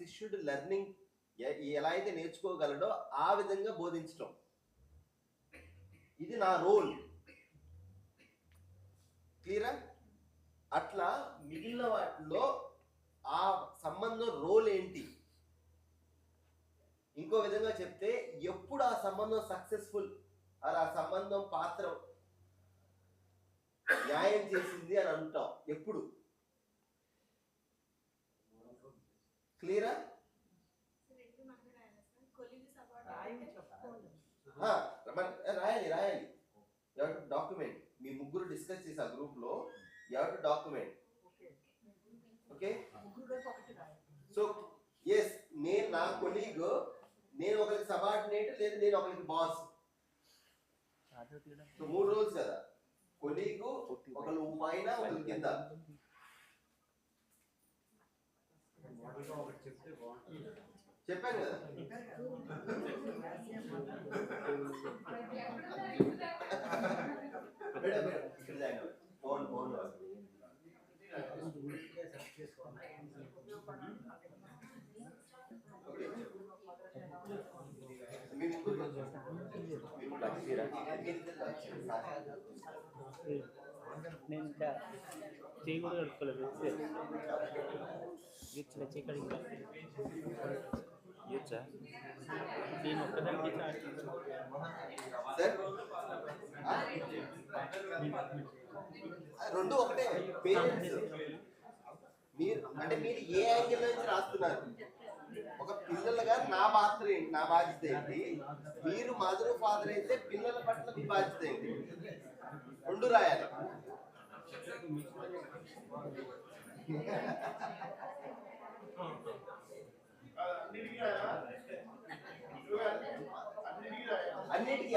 శిష్యుడు లెర్నింగ్ ఎలా అయితే నేర్చుకోగలడో ఆ విధంగా బోధించటం, ఇది నా రోల్. క్లియరా? అట్లా మిగిలిన వాటిలో ఆ సంబంధం రోల్ ఏంటి? ఇంకో విధంగా చెప్తే, ఎప్పుడు ఆ సంబంధం సక్సెస్ఫుల్, ఆ సంబంధం పాత్ర న్యాయం చేసింది అని అంటాం ఎప్పుడు? క్లియరా? రాయాలి. డాక్యుమెంట్. మీ ముగ్గురు డిస్కస్ చేసి ఆ గ్రూప్ లో డాక్యుమెంట్. ఓకే. సో ఎస్, నేను నా కొలీగ్, నేను ఒకరికి సబార్డినేట్, లేదా నేను ఒకరికి బాస్. సో 3 రోల్స్ కదా, కొలీగ్, ఒకరు పైన, ఒకరు కింద. చెప్పాను కదా. నేను ఇంకా చేయి కూడా కడుక్కోలేదు. చేయి కడిగి నేను ఒక్కదానికి రెండు ఒకటే. పేరెంట్స్ మీరు అంటే మీరు ఏ యాంగిల్ నుంచి రాస్తున్నారు? ఒక పిల్లలుగా నా పాత్ర ఏంటి, నా బాధ్యత ఏంటి? మీరు మదర్ ఫాదర్ అయితే పిల్లల పట్ల మీ బాధ్యత ఏంటి? రెండు రాయాలి. అన్నిటికీ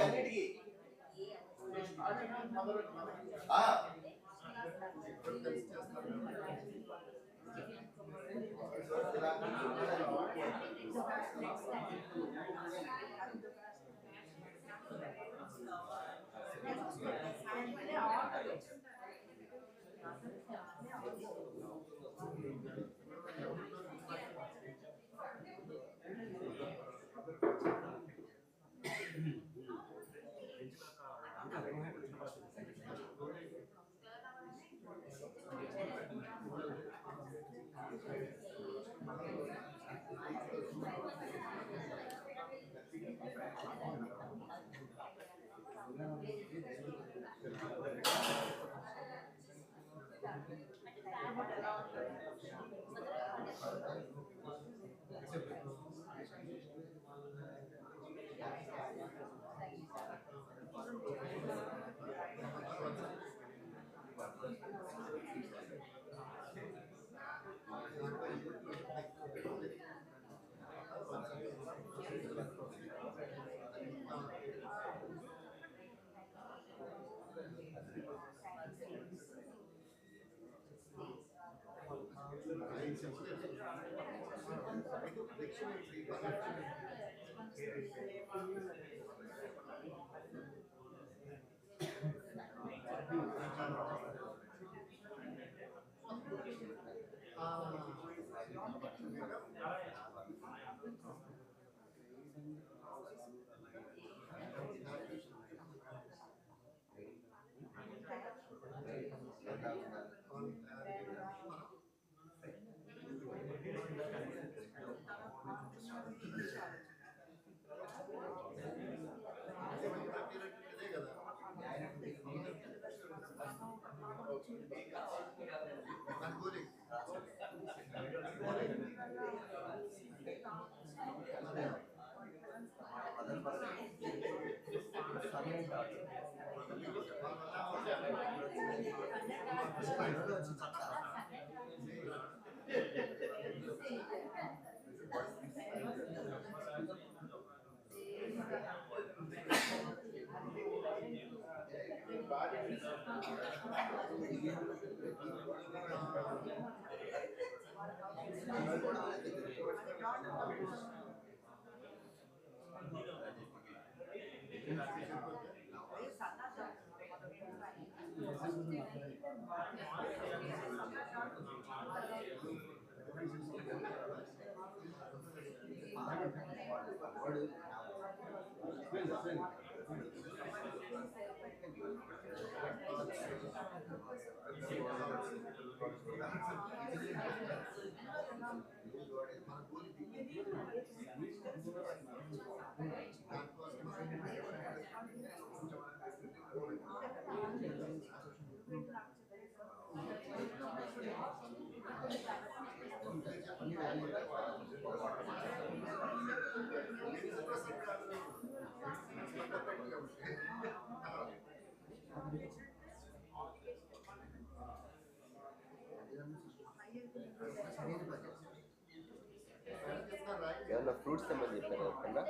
ఏమన్నా ఫ్రూట్స్ తెమ్మని చెప్పారు ఎవరికన్నా?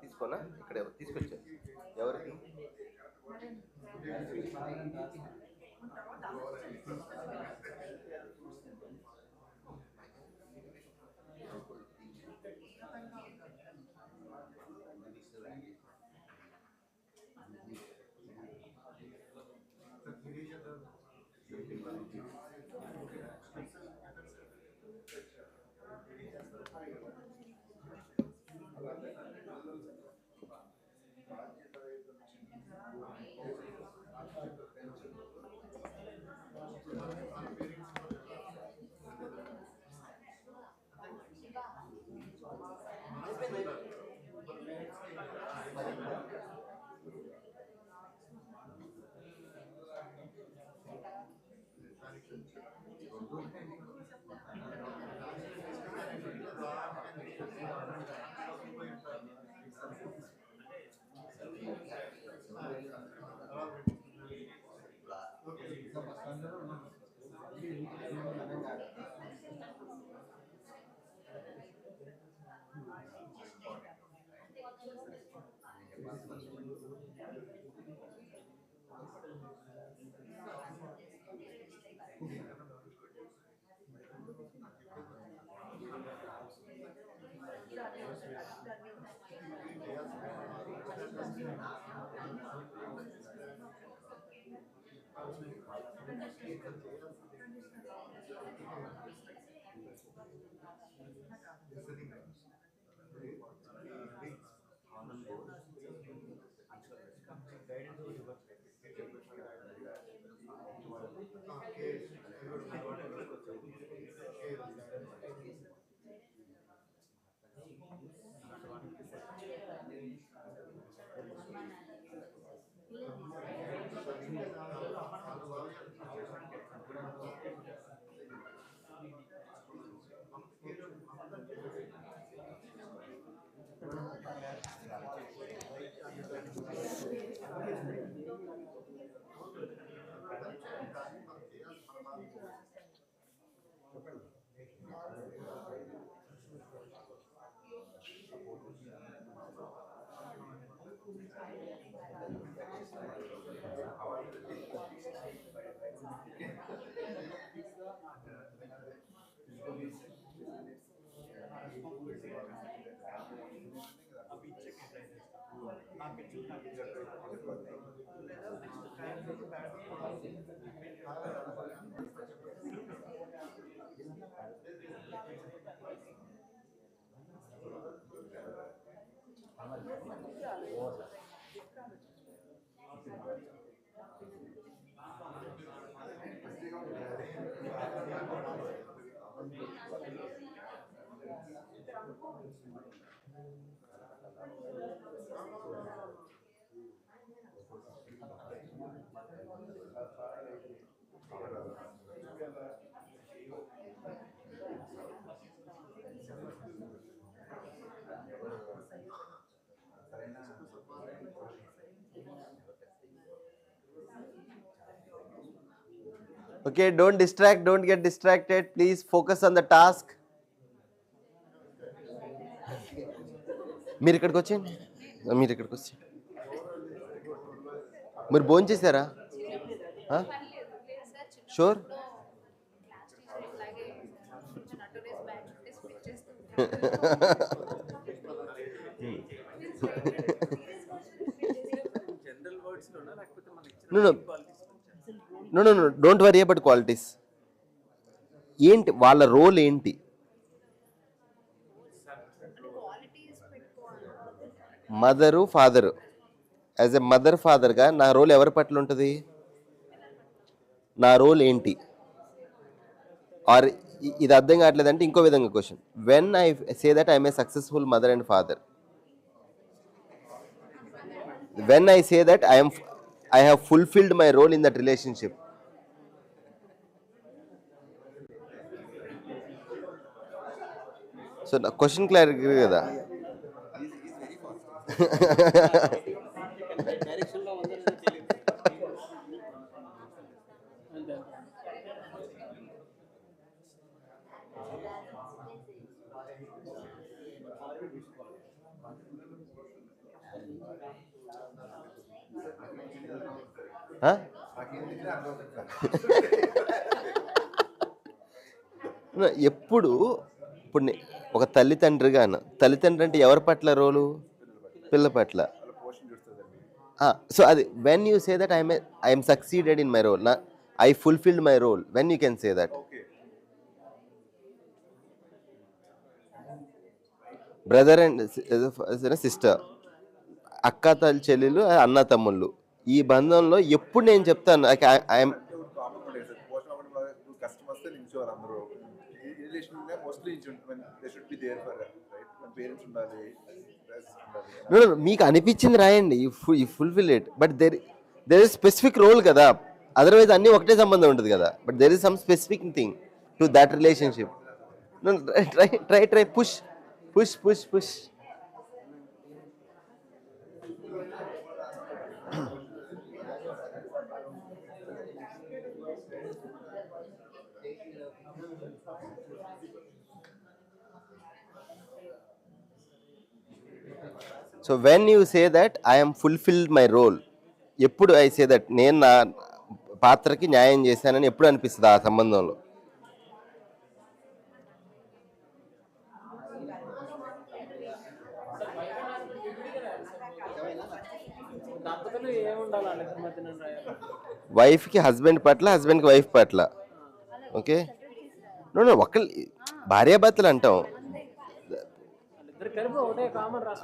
తీసుకోనా? ఇక్కడ తీసుకొచ్చారు ఎవరికి? Okay, don't distract, don't get distracted. Please focus on the task. మీరు ఇక్కడికి వచ్చేయండి, మీరు ఇక్కడికి వచ్చి మీరు భోజనం చేశారా? Sure. No don't worry about qualities. ఏంటి వాళ్ళ రోల్ ఏంటి? Mother father. As a mother ఫాదర్గా నా రోల్ ఎవరి పట్ల ఉంటుంది? నా రోల్ ఏంటి? ఆర్ ఇది అర్థం కావట్లేదంటే ఇంకో విధంగా question, when I say that I'm a successful mother and father, when I say that I have fulfilled my role in that relationship. So the question clear kada? ఎప్పుడు ఇప్పుడు ఒక తల్లిదండ్రి అంటే ఎవరి పట్ల రోలు? పిల్ల పట్ల. సో అది when you say that I'm succeeded in my role, I fulfilled my role, when you can say that? Brother and sister, అక్క చెల్లెలు, అన్న తమ్ముళ్ళు, ఈ బంధంలో ఎప్పుడు నేను చెప్తాను ఐఎమ్ మీకు అనిపించింది రాయండి, fulfil it, but there is specific role కదా, అదర్వైజ్ అన్ని ఒకటే సంబంధం ఉంటుంది కదా, but there is some specific thing to that relationship. Try push. So when you say that I'm fulfilled my role, ఎప్పుడు ఐ సే దట్ నేను నా పాత్రకి న్యాయం చేశానని ఎప్పుడు అనిపిస్తుంది ఆ సంబంధంలో? వైఫ్కి హస్బెండ్ పట్ల, హస్బెండ్కి వైఫ్ పట్ల. ఓకే, ఒకళ్ళు భార్యాభర్తలు అంటాం,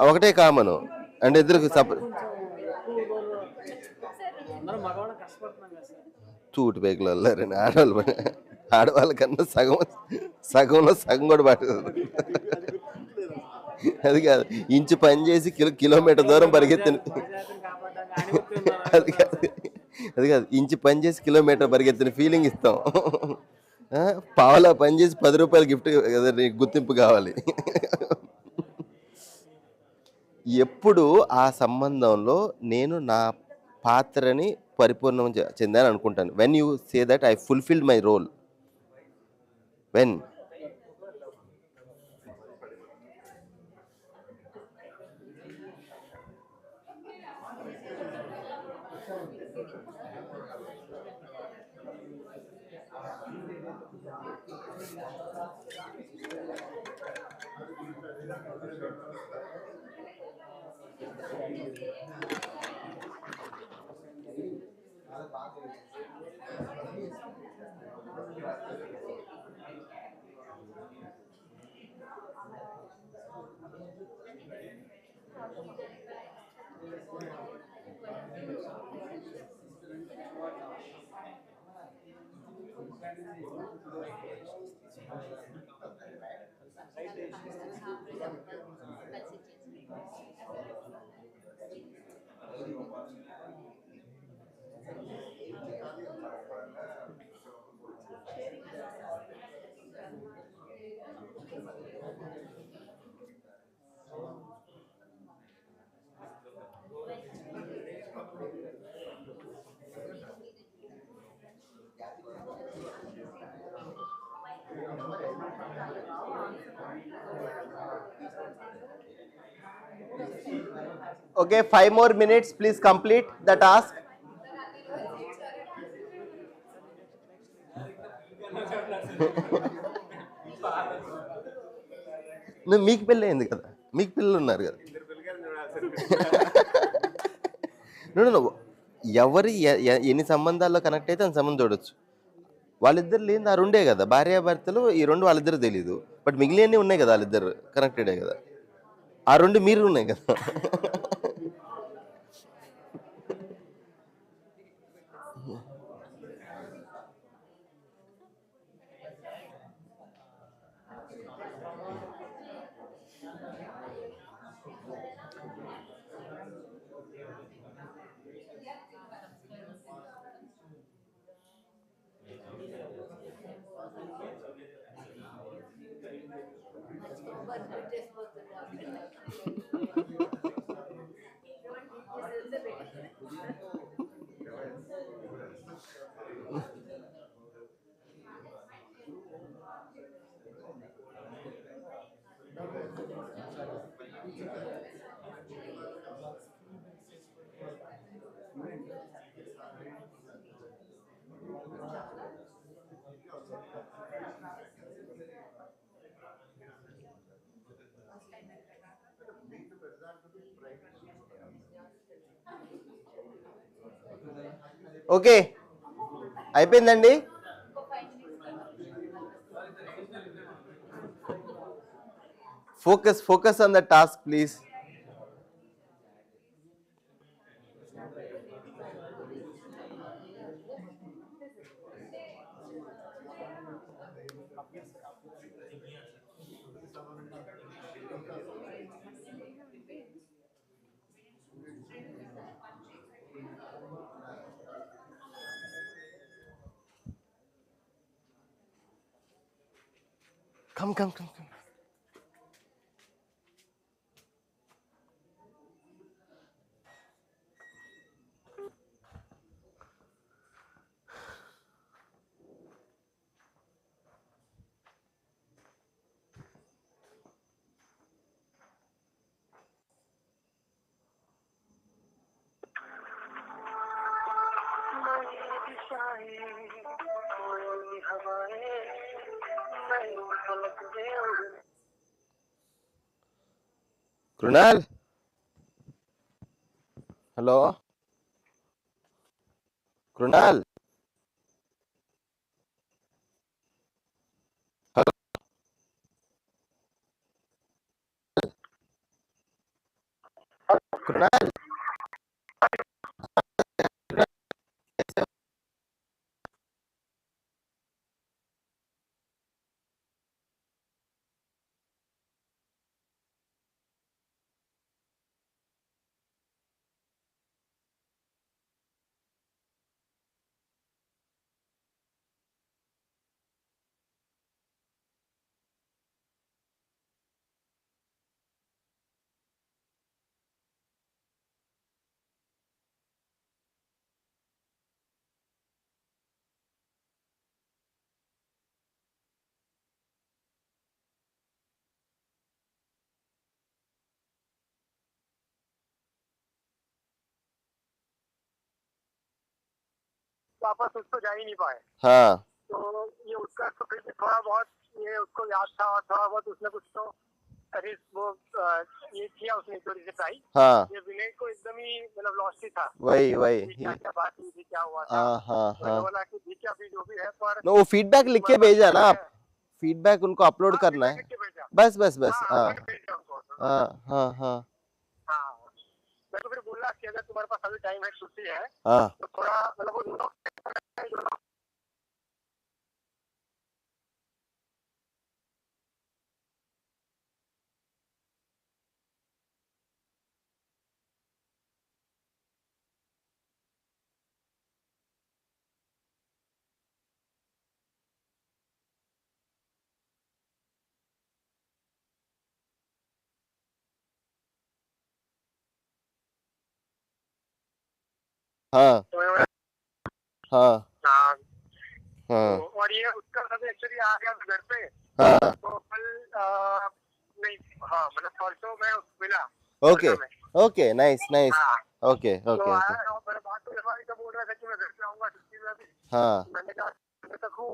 ఒకటే కామను అంటే ఇద్దరు తూటి పేకలు వెళ్ళారండి ఆడవాళ్ళ కన్నా సగంలో సగం కూడా పడుతుంది. అది కాదు, ఇంచు పని చేసి కిలోమీటర్ దూరం పరిగెత్తిన, అది కాదు ఇంచు పని చేసి కిలోమీటర్ పరిగెత్తిన ఫీలింగ్ ఇస్తాం. పావలా పని చేసి 10 రూపాయలు గిఫ్ట్ గుర్తింపు కావాలి. ఎప్పుడు ఆ సంబంధంలో నేను నా పాత్రని పరిపూర్ణం చెందాను అనుకుంటాను. When you say that I fulfilled my role, when Okay, 5 more minutes. Please complete the task. మీకు పిల్ల అయింది కదా, మీకు పిల్లలు ఉన్నారు కదా. ఎవరు ఎన్ని సంబంధాల్లో కనెక్ట్ అయితే అంత సంబంధం చూడొచ్చు. వాళ్ళిద్దరు లేని ఆ రెండే కదా భార్యాభర్తలు, ఈ రెండు వాళ్ళిద్దరు తెలీదు, బట్ మిగిలినవి ఉన్నాయి కదా, వాళ్ళిద్దరు కనెక్టెడే కదా, ఆ రెండు మీరు ఉన్నాయి కదా. ఓకే అయిపోయిందండి. Focus on the task please. Come. Krunal, hello Krunal, hello Krunal. वापस उसको जा ही नहीं पाए। हाँ तो ये उसका तो फिर भी थोड़ा बहुत ये उसको याद था और थोड़ा बहुत उसने कुछ तो अरे वो ये किया उसने थोड़ी सी ट्राई। हाँ ये विनय को एकदम ही मतलब लॉस्ट ही था। वही कि क्या क्या बात हुई थी, क्या हुआ था। हाँ तो मैंने बोला कि ठीक है अभी जो भी है पर वो फीडबैक लिख के भेजा ना आप, फीडबैक उनको अपलोड हाँ, करना feedback है. लिख के भेजा। बस हाँ, हाँ मैंने भेजा उनको। हाँ. हाँ, मैं तो फिर बोला कि अगर तुम्हारे पास अभी टाइम है, छुट्टी है हाँ तो थोड़ा मतलब वो हाँ हाँ हाँ, हाँ और ये उसका सब एक्चुअली आ गया घर पे। हाँ. तो कल नहीं, हाँ मतलब परसों मैं मिला। ओके ओके नाइस हाँ, ओके तो ओके आया और मेरे बात तो जब तो बोल रहा था कि मैं घर पे आऊंगा छुट्टी में अभी। हाँ मैंने कहा मैं तक हूँ।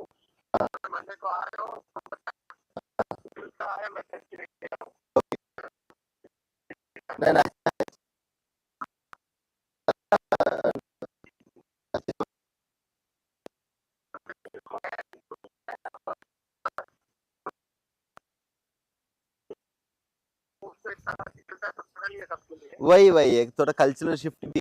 मैंने को आ रहा हूँ। आया मैं नहीं. वही एक थोड़ा कल्चरल शिफ्ट भी.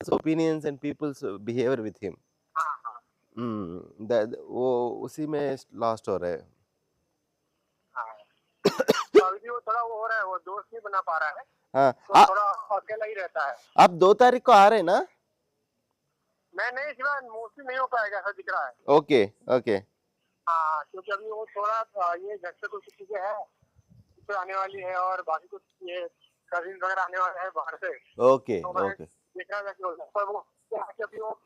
opinions and people's behavior with him. वो उसी में लॉस्ट हो रहे हैं. तो अभी भी वो थोड़ा वो हो रहा है, वो दोस्त नहीं बना पा रहा है। हाँ तो थोड़ा अकेला ही रहता है। आप 2 तारीख को आ रहे हैं ना? मैं नहीं सिवा मोस्टली नहीं हो पाएगा ऐसा दिख रहा है। ओके ओके हाँ, क्योंकि अभी वो थोड़ा ये घर से कुछ चीजें हैं तो आने वाली है और बाकी कुछ ये कजिन वगैरह आने वाले हैं बाहर से। ओके तो मैं ओके देख रहा था कि होता है, पर वो अभी वो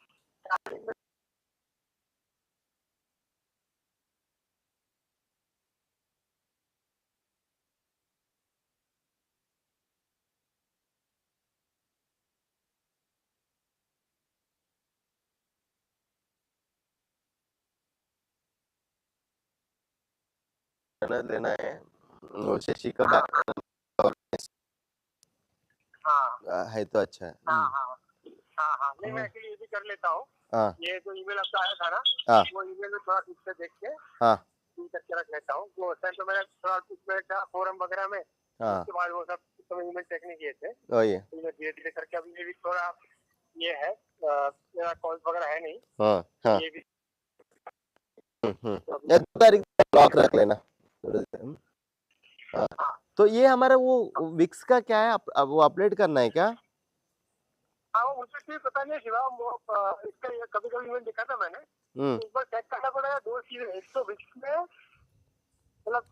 लेना है वो शशि का हाँ है तो अच्छा है। हाँ हाँ हाँ हाँ नहीं मैं एक्चुअली ये भी कर लेता हूँ। हाँ ये जो ईमेल आपका आया था ना, हाँ वो ईमेल में थोड़ा ठीक से देख के हाँ फिल करके रख लेता हूँ। वो उस टाइम तो मैंने थोड़ा उसमें था फोरम वगैरह में, हाँ उसके बाद वो सब ईमेल चेक नहीं किए थे। वही तो मैं धीरे धीरे करके अभी ये भी थोड़ा ये है, मेरा कॉल वगैरह है नहीं, हाँ हाँ ये भी ये 2 तारीख ब्लॉक रख लेना। हाँ। तो ये हमारा वो विक्स का क्या है अब वो अपडेट करना है क्या? हाँ वो मुझे भी पता नहीं शिवा, वो इसका कभी कभी ईमेल देखा था मैंने, हम्म एक बार चेक करना पड़ेगा। दो चीजें, एक तो विक्स में मतलब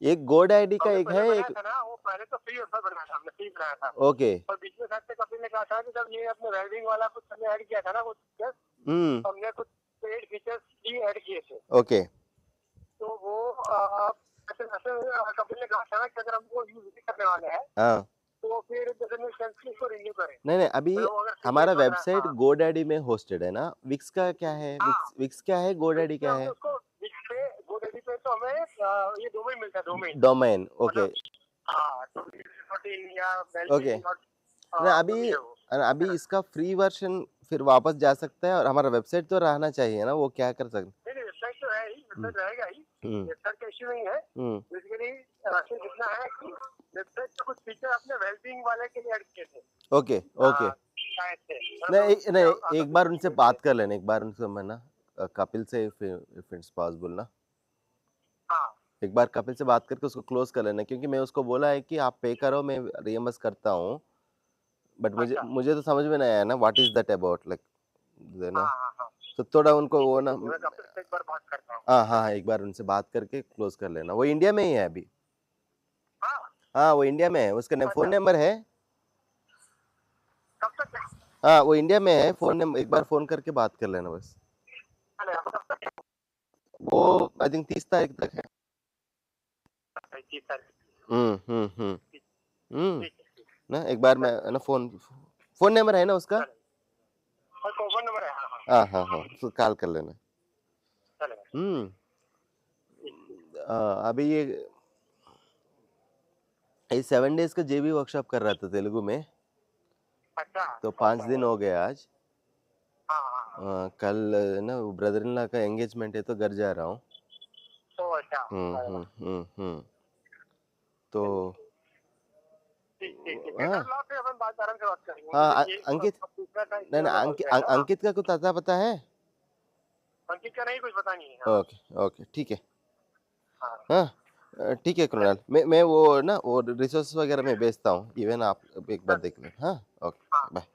एक गोड आईडी का हमने एक पहले है बनाया एक था ना, वो पहले तो फ्री ऑफर बनाया था, हमने फ्री बनाया था। ओके और बीच में शायद से कपिल ने कहा था कि जब ये अपने वेल्डिंग वाला कुछ हमने ऐड किया था ना कुछ फीचर्स, हमने कुछ पेड फीचर्स भी ऐड किए थे। ओके तो वो ऐसे ऐसे कपिल ने कहा था ना कि अगर हमको यूज नहीं करने वाले हैं हाँ तो फिर जैसे सेंस की इसको रिन्यू करें। नहीं अभी मतलब वो अगर free हमारा वगैरह, वेबसाइट हाँ गोडैडी में होस्टेड है ना। विक्स का क्या है? हाँ, विक्स क्या है? गोडैडी क्या हमने है? उसको विक्स पे GoDaddy पे तो हमें ये डोमेन मिलता है, डोमेन डोमेन ओके मतलब हाँ तो 14 या ओके वेल्डिंग ना जो भी है वो अभी इसका फ्री वर्जन फिर वापस जा सकता है और हमारा वेबसाइट तो रहना चाहिए ना। वो क्या कर सकते? नहीं वेबसाइट तो है ही, वेबसाइट रहेगा ही, हम्म वेबसाइट का इश्यू नहीं है। बेसिकली राशि जितना है कि वेबसाइट का कुछ फीचर अपने वेलबींग वाले के लिए ऐड किए थे ओके ओके शायद से। नहीं एक बार उनसे बात कर लेना। एक बार उनसे मैं ना कपिल से इफ इट्स पॉसिबल ना, हाँ एक बार कपिल से बात करके उसको क्लोज कर लेना, क्योंकि मैं उसको बोला है कि आप पे करो मैं रीएमबर्स करता हूँ। बट मुझे अच्छा मुझे तो समझ में नहीं आया ना what is that about like ना। हाँ तो थोड़ा उनको वो ना मैं कपिल से एक बार बात करता हूँ। हाँ एक बार उनसे बात करके क्लोज कर लेना। वो इंडिया में ही है अभी। हाँ हाँ वो इंडिया में है। उसका फोन नंबर है। कब तक हाँ वो इंडिया में है। फोन नंबर एक बार फोन करके बात कर लेना बस। चलेगा? वो आई थिंक 30 तारीख तक है। 30 तारीख। ठीक है ना एक बार मैं ना फोन नंबर है ना उसका। और फोन नंबर है। हाँ उसको कॉल कर लेना। चलेगा। अभी ये 7 डेज का जेबी वर्कशॉप कर रहा था तेलुगु में। अच्छा तो 5 दिन हो गए आज। हाँ कल ना ब्रदर इन लॉ का एंगेजमेंट है तो घर जा रहा हूँ। तो अच्छा तो ठीक हाँ फिर अपन बात आराम से बात करेंगे। हाँ मुझे ये अंकित पूछना था नहीं इसलिए नहीं मैंने कॉल किया था। अंकित का कुछ अता पता है? अंकित का नहीं कुछ पता नहीं है। हाँ ओके ठीक है। हाँ हाँ ठीक है कृणाल। मैं वो ना वो रिसोर्स वगैरह में भेजता हूँ। इवन आप एक बार देख लें। हाँ हाँ okay bye.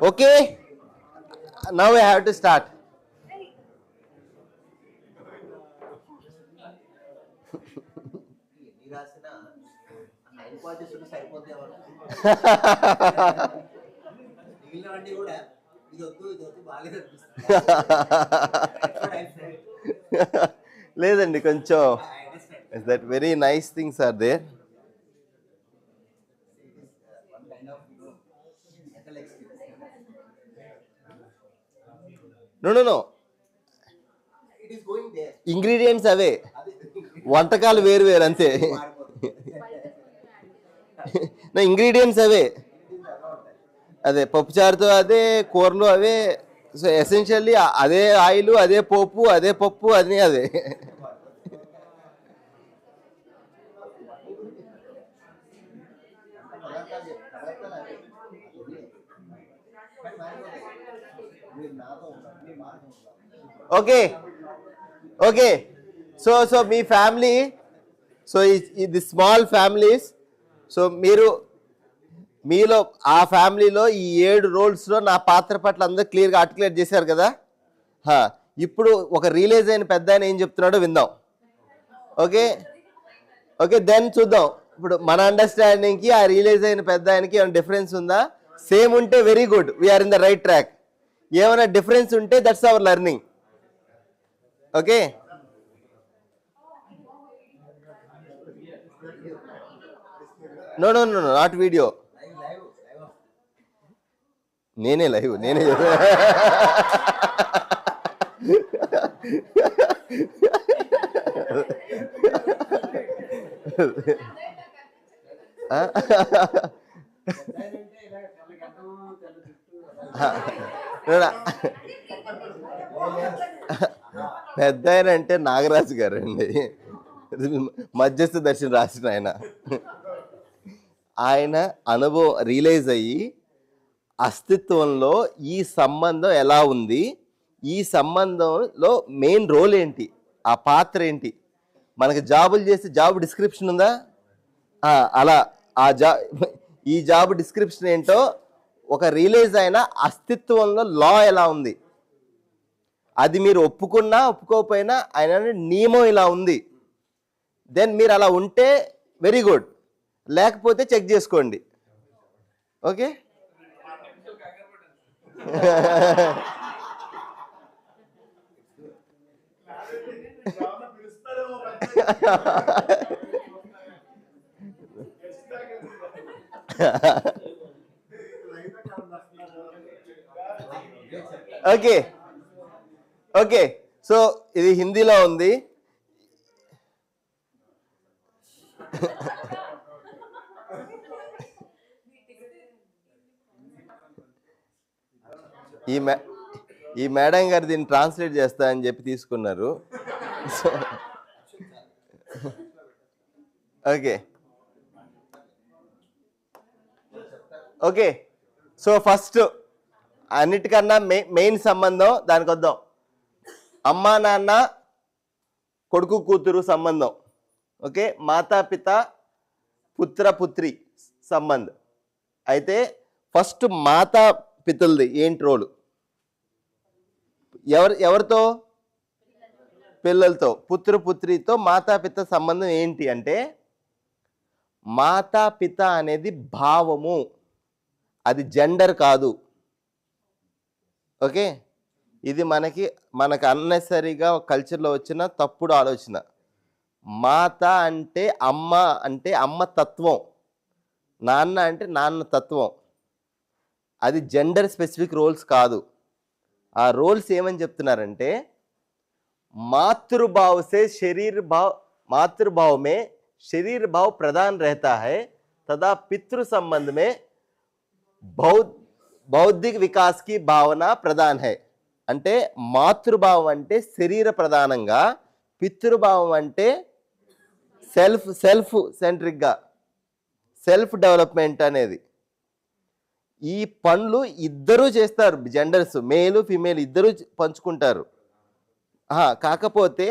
Okay, now we have to start. లేదండి కొంచెం that very nice things are there. No. Ingredients అవే, వంటకాలు వేరు వేరు అంతే. నా ఇంగ్రీడియంట్స్ అవే, అదే పప్పుచారుతో అదే కూరలు అవే. సో ఎసెన్షియల్లీ అదే ఆయిల్ అదే పోపు అదే పప్పు అదే అదే. ఓకే సో మీ ఫ్యామిలీ సో ఇది స్మాల్ ఫ్యామిలీస్. సో మీలో ఆ ఫ్యామిలీలో ఈ 7 రోల్స్లో నా పాత్ర పట్ల అందరూ క్లియర్గా ఆర్టికులేట్ చేశారు కదా. ఇప్పుడు ఒక రియలైజ్ అయిన పెద్ద ఆయన ఏం చెప్తున్నాడో విందాం. ఓకే ఓకే, దెన్ చూద్దాం ఇప్పుడు మన అండర్స్టాండింగ్కి ఆ రియలైజ్ అయిన పెద్ద ఆయనకి ఏమైనా డిఫరెన్స్ ఉందా. సేమ్ ఉంటే very good, we are in the right track. ఏమైనా డిఫరెన్స్ ఉంటే that's our learning. Okay, no no no not video, నేనే లైవ్, నేనే పెద్ద ఆయన అంటే నాగరాజు గారు అండి, మధ్యస్థ దర్శనం రాసిన ఆయన అనుభవం రియలైజ్ అయ్యి అస్తిత్వంలో ఈ సంబంధం ఎలా ఉంది, ఈ సంబంధంలో మెయిన్ రోల్ ఏంటి, ఆ పాత్ర ఏంటి. మనకి జాబులు చేస్తే జాబ్ డిస్క్రిప్షన్ ఉందా, అలా ఈ జాబ్ డిస్క్రిప్షన్ ఏంటో ఒక రియలైజ్ అయిన అస్తిత్వంలో లా ఎలా ఉంది, అది మీరు ఒప్పుకున్నా ఒప్పుకోకపోయినా ఆయన నియమం ఇలా ఉంది. దెన్ మీరు అలా ఉంటే వెరీ గుడ్, లేకపోతే చెక్ చేసుకోండి. Okay, okay okay. సో ఇది హిందీలో ఉంది. ఈ మేడం గారు దీన్ని ట్రాన్స్లేట్ చేస్తా అని చెప్పి తీసుకున్నారు. Okay okay. సో ఫస్ట్ అన్నిటికన్నా మెయిన్ సంబంధం దానికి వద్దాం. అమ్మా నాన్న కొడుకు కూతురు సంబంధం. ఓకే, మాతాపిత పుత్ర పుత్రి సంబంధం. అయితే ఫస్ట్ మాతా పితలది ఏంటి రోలు, ఎవరితో, పిల్లలతో. పుత్ర పుత్రితో మాతాపిత సంబంధం ఏంటి అంటే, మాతాపిత అనేది భావము, అది జెండర్ కాదు. ఓకే, ఇది మనకు అన్నెసరీగా కల్చర్లో వచ్చిన తప్పుడు ఆలోచన. మాత అంటే అమ్మ తత్వం, నాన్న అంటే నాన్న తత్వం. అది జెండర్ స్పెసిఫిక్ రోల్స్ కాదు. ఆ రోల్స్ ఏమని చెప్తున్నారంటే, मातृभाव से शरीर भाव, मातृभाव में शरीर भाव प्रधान रहता है तथा पितृ संबंध में बौद्धिक विकास की भावना प्रधान है. అంటే మాతృభావం అంటే శరీర ప్రధానంగా, పితృభావం అంటే సెల్ఫ్ సెంట్రిక్గా, సెల్ఫ్ డెవలప్మెంట్ అనేది. ఈ పనులు ఇద్దరూ చేస్తారు, జెండర్స్ మేలు ఫిమేల్ ఇద్దరూ పంచుకుంటారు. కాకపోతే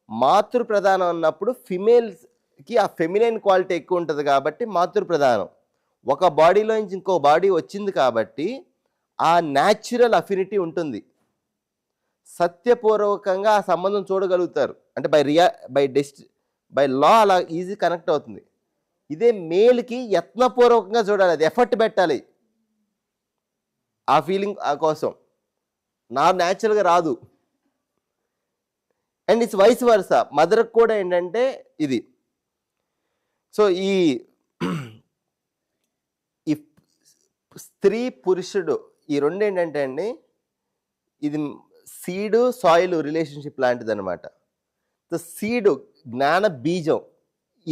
మాతృ ప్రధానం అన్నప్పుడు ఫిమేల్స్కి ఆ ఫెమినైన్ క్వాలిటీ ఎక్కువ ఉంటుంది కాబట్టి మాతృ ప్రధానం. ఒక బాడీలో నుంచి ఇంకో బాడీ వచ్చింది కాబట్టి ఆ న్యాచురల్ అఫినిటీ ఉంటుంది. సత్యపూర్వకంగా ఆ సంబంధం చూడగలుగుతారు, అంటే బై లా అలా ఈజీ కనెక్ట్ అవుతుంది. ఇదే మేల్కి యత్నపూర్వకంగా చూడాలి, అది ఎఫర్ట్ పెట్టాలి ఆ ఫీలింగ్ కోసం. న్యాచురల్గా రాదు. అండ్ ఇట్స్ వైస్ వర్స, మదర్కి కూడా ఏంటంటే ఇది. సో ఈ స్త్రీ పురుషుడు ఈ రెండు ఏంటంటే అండి, ఇది సీడు సాయిల్ రిలేషన్షిప్ లాంటిది అనమాట. సో సీడు జ్ఞాన బీజం,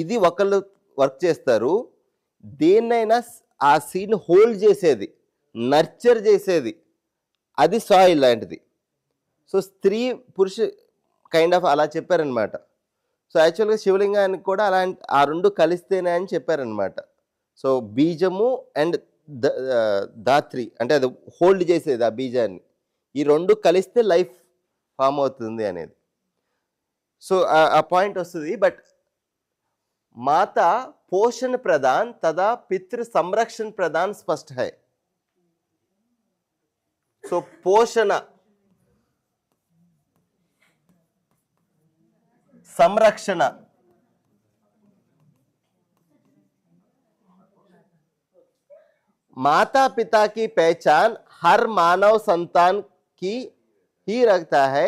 ఇది ఒకళ్ళు వర్క్ చేస్తారు. దేన్నైనా ఆ సీడ్ని హోల్డ్ చేసేది, నర్చర్ చేసేది, అది సాయిల్ లాంటిది. సో స్త్రీ పురుషు కైండ్ ఆఫ్ అలా చెప్పారనమాట. సో యాక్చువల్గా శివలింగానికి కూడా అలాంటి ఆ రెండు కలిస్తేనే అని చెప్పారనమాట. సో బీజము అండ్ ధాత్రి అంటే అది హోల్డ్ చేసేది ఆ బీజాన్ని, ఈ రెండు కలిస్తే లైఫ్ ఫామ్ అవుతుంది అనేది. సో ఆ పాయింట్ వస్తుంది. బట్ माता पोषण प्रदान तथा पितृ संरक्षण प्रदान स्पष्ट है. सो पोषण संरक्षण माता पिता की पहचान हर मानव संतान की ही रखता है.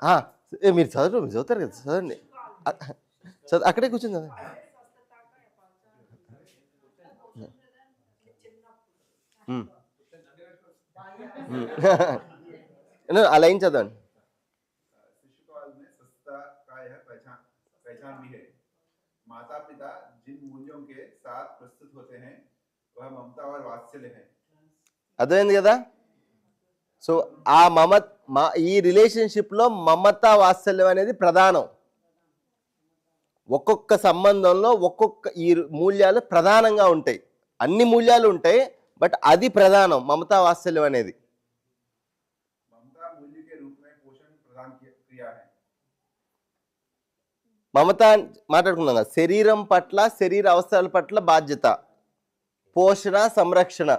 हाँ మీరు చదువుతారు కదా చదవండి అక్కడే కూర్చొని చదవండి. అలా ఏం చదవండి. शिशुकाल में स्वच्छता का यह पहचान भी है. माता पिता जिन मूल्यों के साथ प्रस्तुत होते हैं वह ममता और वात्सल्य है. అర్థమైంది కదా. సో ఆ ఈ రిలేషన్షిప్లో మమత వాత్సల్యం అనేది ప్రధానం. ఒక్కొక్క సంబంధంలో ఒక్కొక్క ఈ మూల్యాలు ప్రధానంగా ఉంటాయి. అన్ని మూల్యాలు ఉంటాయి బట్ అది ప్రధానం మమతా వాత్సల్యం అనేది. ममता मूल्य के रूप में पोषण प्रदान क्रिया है. మమత మాట్లాడుకున్నాం కదా, శరీరం పట్ల శరీర అవసరాల పట్ల బాధ్యత, పోషణ సంరక్షణ.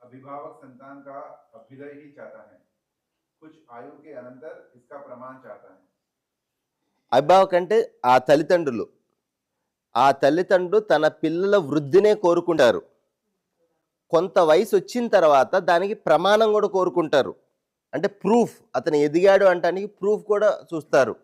अभिभावक संतान का अभ्युदय ही चाहता है. कुछ आयु के अनंतर इसका प्रमाण चाहता है. అభిభావక్ అంటే ఆ తల్లిదండ్రులు తన పిల్లల వృద్ధినే కోరుకుంటారు. కొంత వయసు వచ్చిన తర్వాత దానికి ప్రమాణం కూడా కోరుకుంటారు. అంటే ప్రూఫ్, అతను ఎదిగాడు అంటానికి ప్రూఫ్ కూడా చూస్తారు.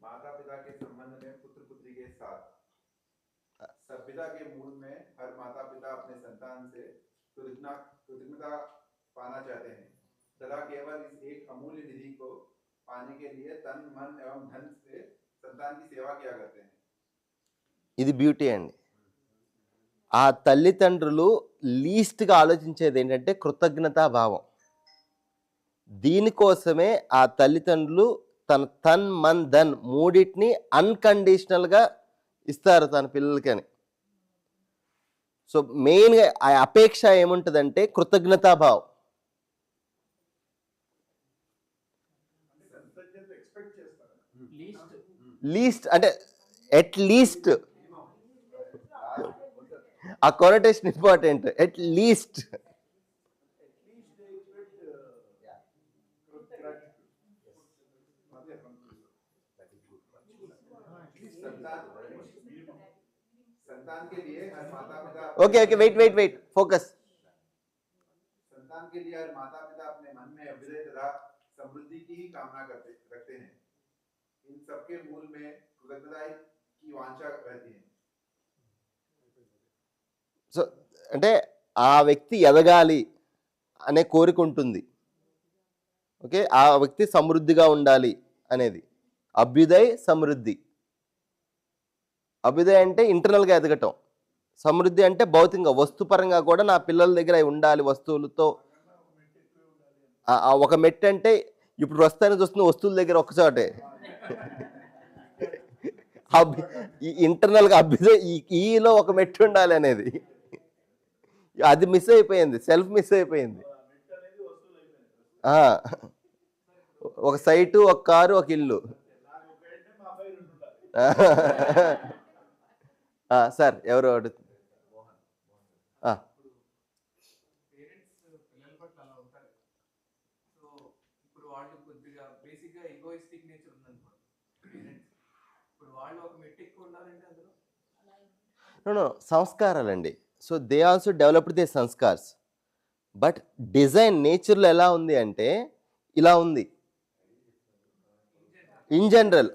माता पिता के संबंध में पुत्र पुत्री के साथ सभ्यता के मूल में हर माता पिता अपने संतान से कृतज्ञता पाना चाहते हैं तथा केवल इस एक अमूल्य निधि को पाने के लिए तन मन एवं धन से संतान की सेवा किया करते हैं. ఇది బ్యూటీ అండి. ఆ తల్లిదండ్రులు లీస్ట్గా ఆలోచించేది ఏంటంటే కృతజ్ఞతా భావం. దీనికోసమే ఆ తల్లిదండ్రులు తన్ మన్ ధన్ మూడింటిని అన్కండిషనల్గా ఇస్తారు తన పిల్లలకని. సో మెయిన్గా ఆ అపేక్ష ఏముంటుందంటే కృతజ్ఞతాభావం. లీస్ట్ అంటే ఎట్ లీస్ట్, ఆ కొనటేషన్ ఇంపార్టెంట్. ఎట్ లీస్ట్ संतान के लिए हर माता पिता ఓకే వెయిట్ ఫోకస్. संतान के लिए हर माता पिता अपने मन में अभ्युदय तथा समृद्धि की ही कामना रखते हैं. इन सबके मूल में कृतज्ञता की वांछा रहती है. సో అంటే ఆ వ్యక్తి ఎదగాలి అనే కోరిక ఉంటుంది. ఓకే, ఆ వ్యక్తి సమృద్ధిగా ఉండాలి అనేది అభ్యుదయ్ సమృద్ధి. అభ్యుదయ అంటే ఇంటర్నల్గా ఎదగటం, సమృద్ధి అంటే భౌతికంగా వస్తుపరంగా కూడా నా పిల్లల దగ్గర అవి ఉండాలి వస్తువులతో. ఒక మెట్టు అంటే ఇప్పుడు ప్రస్తుతానికి చూస్తున్న వస్తువుల దగ్గర ఒక్కచోటే. ఇంటర్నల్గా అభ్యుదయ ఈలో ఒక మెట్టు ఉండాలి అనేది అది మిస్ అయిపోయింది, సెల్ఫ్ మిస్ అయిపోయింది. ఒక సైటు, ఒక కారు, ఒక ఇల్లు. సార్ ఎవరు అడుగుతుంది? పేరెంట్స్ పిల్లల పట్ల అలా ఉంటారు. సో ఇప్పుడు వాళ్ళు కొద్దిగా బేసిక్గా ఈగోయిస్టిక్ నేచర్ ఉందనుకోండి పేరెంట్స్. ఇప్పుడు వాళ్ళు ఒక మెట్రిక్ ఉండాలంటే అందులో సంస్కారాలండి. So they also developed they sanskars. But design నేచర్లో ఎలా ఉంది అంటే ఇలా ఉంది ఇన్ జనరల్.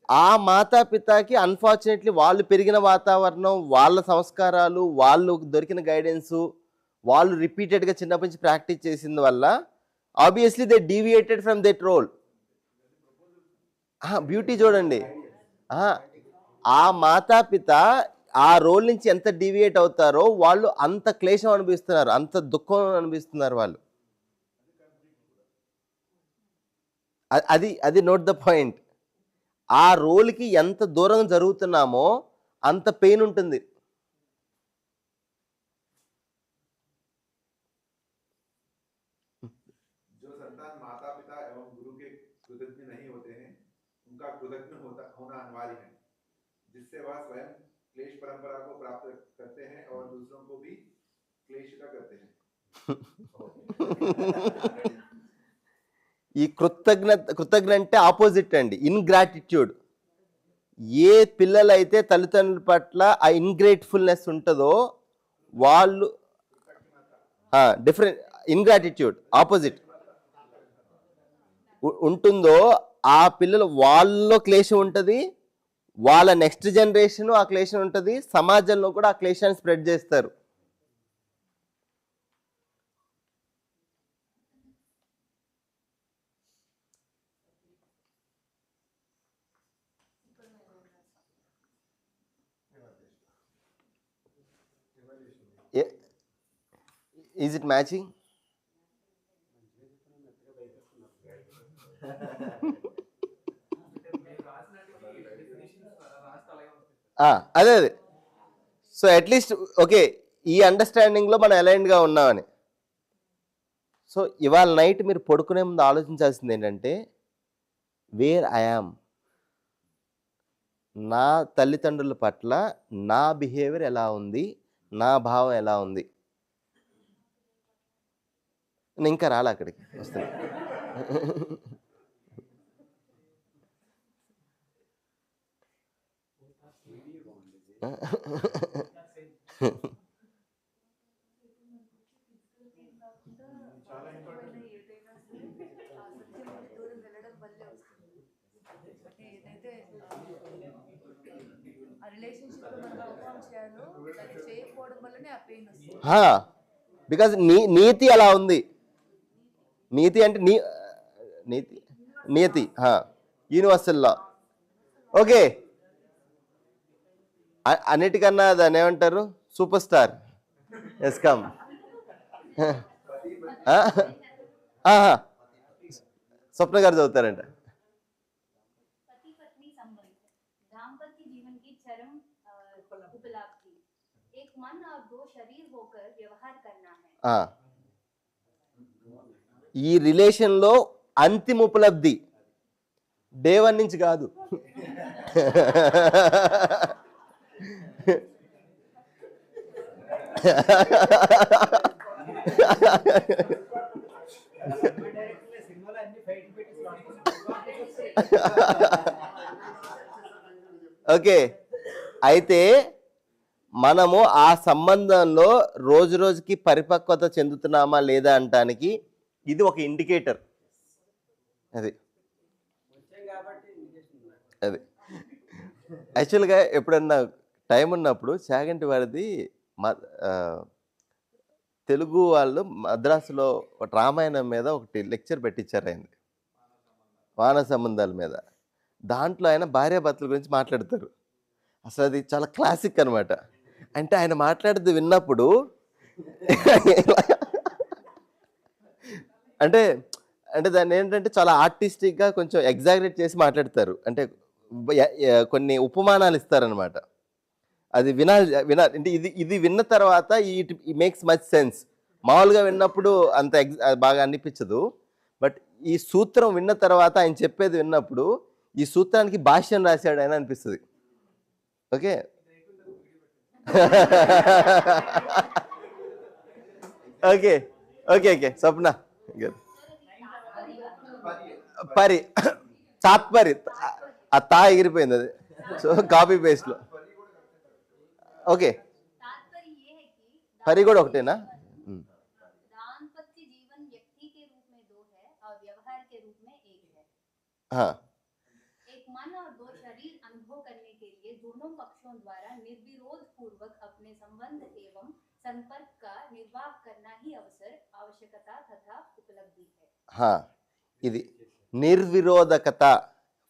ఆ మాతాపితాకి అన్ఫార్చునేట్లీ వాళ్ళు పెరిగిన వాతావరణం, వాళ్ళ సంస్కారాలు, వాళ్ళు దొరికిన గైడెన్సు, వాళ్ళు రిపీటెడ్గా చిన్నప్పటి నుంచి ప్రాక్టీస్ చేసిన వల్ల obviously they deviated from that role. Beauty చూడండి, ఆ మాతాపిత ఆ రోల్ నుంచి ఎంత డీవియేట్ అవుతారో వాళ్ళు అంత క్లేశం అనిపిస్తున్నారు, అంత దుఃఖం అనిపిస్తున్నారు వాళ్ళు. అది నోట్ ద పాయింట్. ఆ రోల్కి ఎంత దూరం జరుగుతున్నామో అంత పెయిన్ ఉంటుంది. जो संतान माता पिता एवं गुरु के कृतज्ञ नहीं होते हैं, उनका कृतज्ञ होना अनिवार्य है, जिससे वह स्वयं क्लेश परंपरा को प्राप्त करते हैं और दूसरों को भी क्लेशित करते हैं. ఈ కృతజ్ఞ అంటే ఆపోజిట్ అండి, ఇన్గ్రాటిట్యూడ్. ఏ పిల్లలైతే తల్లిదండ్రుల పట్ల ఆ ఇన్గ్రేట్ఫుల్నెస్ ఉంటుందో వాళ్ళు డిఫరెంట్, ఇన్గ్రాటిట్యూడ్ ఆపోజిట్ ఉంటుందో ఆ పిల్లలు వాళ్ళలో క్లేశం ఉంటుంది, వాళ్ళ నెక్స్ట్ జనరేషన్ ఆ క్లేశం ఉంటుంది, సమాజంలో కూడా ఆ క్లేశాన్ని స్ప్రెడ్ చేస్తారు. Is it matching? అదే అదే. సో అట్లీస్ట్ ఓకే, ఈ అండర్స్టాండింగ్లో మనం అలైన్డ్గా ఉన్నామని. సో ఇవాళ నైట్ మీరు పడుకునే ముందు ఆలోచించాల్సింది ఏంటంటే, వేర్ ఐ యామ్, నా తల్లిదండ్రుల పట్ల నా బిహేవియర్ ఎలా ఉంది, నా భావం ఎలా ఉంది. నేను ఇంకా రాలే అక్కడికి, వస్తున్నా. బికాజ్ నీతి అలా ఉంది. నీతి అంటే నీతి యూనివర్సల్ లా. ఓకే, అన్నిటికన్నా దాన్ని ఏమంటారు, super star. Yes come. Swapna గారు చదువుతారంట. ఈ రిలేషన్లో అంతిమ ఉపలబ్ధి డే 1 నుంచి కాదు. ఓకే, అయితే మనము ఆ సంబంధంలో రోజు రోజుకి పరిపక్వత చెందుతున్నామా లేదా అంటానికి ఇది ఒక ఇండికేటర్. అది యాక్చువల్గా ఎప్పుడన్నా టైం ఉన్నప్పుడు చాగంటి వాడిది తెలుగు వాళ్ళు మద్రాసులో ఒక రామాయణం మీద ఒకటి లెక్చర్ పెట్టించారు ఆయన, వాన సంబంధాల మీద. దాంట్లో ఆయన భార్యాభర్తల గురించి మాట్లాడతారు. అసలు అది చాలా క్లాసిక్ అనమాట. అంటే ఆయన మాట్లాడేది విన్నప్పుడు అంటే అంటే దాన్ని ఏంటంటే చాలా ఆర్టిస్టిక్గా కొంచెం ఎగ్జాగరేట్ చేసి మాట్లాడతారు. అంటే కొన్ని ఉపమానాలు ఇస్తారనమాట. అది వినాలి అంటే ఇది విన్న తర్వాత ఇట్ మేక్స్ మచ్ సెన్స్. మామూలుగా విన్నప్పుడు అంత బాగా అనిపించదు. బట్ ఈ సూత్రం విన్న తర్వాత ఆయన చెప్పేది విన్నప్పుడు ఈ సూత్రానికి భాష్యం రాశాడు ఆయన అనిపిస్తుంది. ఓకే, ఓకే ఓకే ఓకే స్వప్న పరి తాత్పరి ఆ తా ఎగిరిపోయింది అది. సో కాపీ పేస్ట్ లో ఓకే పరి కూడా ఒకటేనా? ఇది నిర్విరోధకత.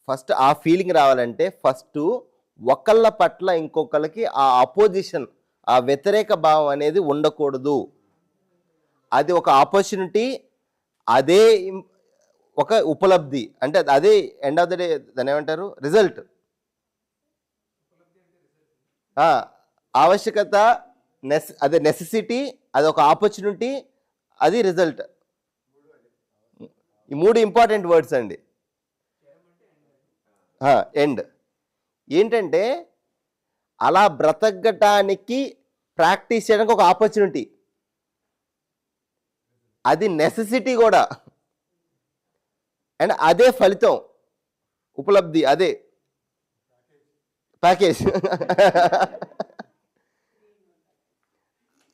ఫస్ట్ ఆ ఫీలింగ్ రావాలంటే ఫస్ట్ ఒకళ్ళ పట్ల ఇంకొకళ్ళకి ఆ అపోజిషన్, ఆ వ్యతిరేక భావం అనేది ఉండకూడదు. అది ఒక ఆపర్చునిటీ. అదే ఒక ఉపలబ్ధి, అంటే అదే ఎండ్ ఆఫ్ ద డే దాన్ని ఏమంటారు, రిజల్ట్. ఆవశ్యకత, అదే నెసెసిటీ, అది ఒక ఆపర్చునిటీ, అది రిజల్ట్. ఈ 3 ఇంపార్టెంట్ వర్డ్స్ అండి. ఎండ్ ఏంటంటే అలా బ్రతకటానికి ప్రాక్టీస్ చేయడానికి ఒక ఆపర్చునిటీ, అది నెసెసిటీ కూడా, అండ్ అదే ఫలితం, ఉపలబ్ధి, అదే ప్యాకేజ్.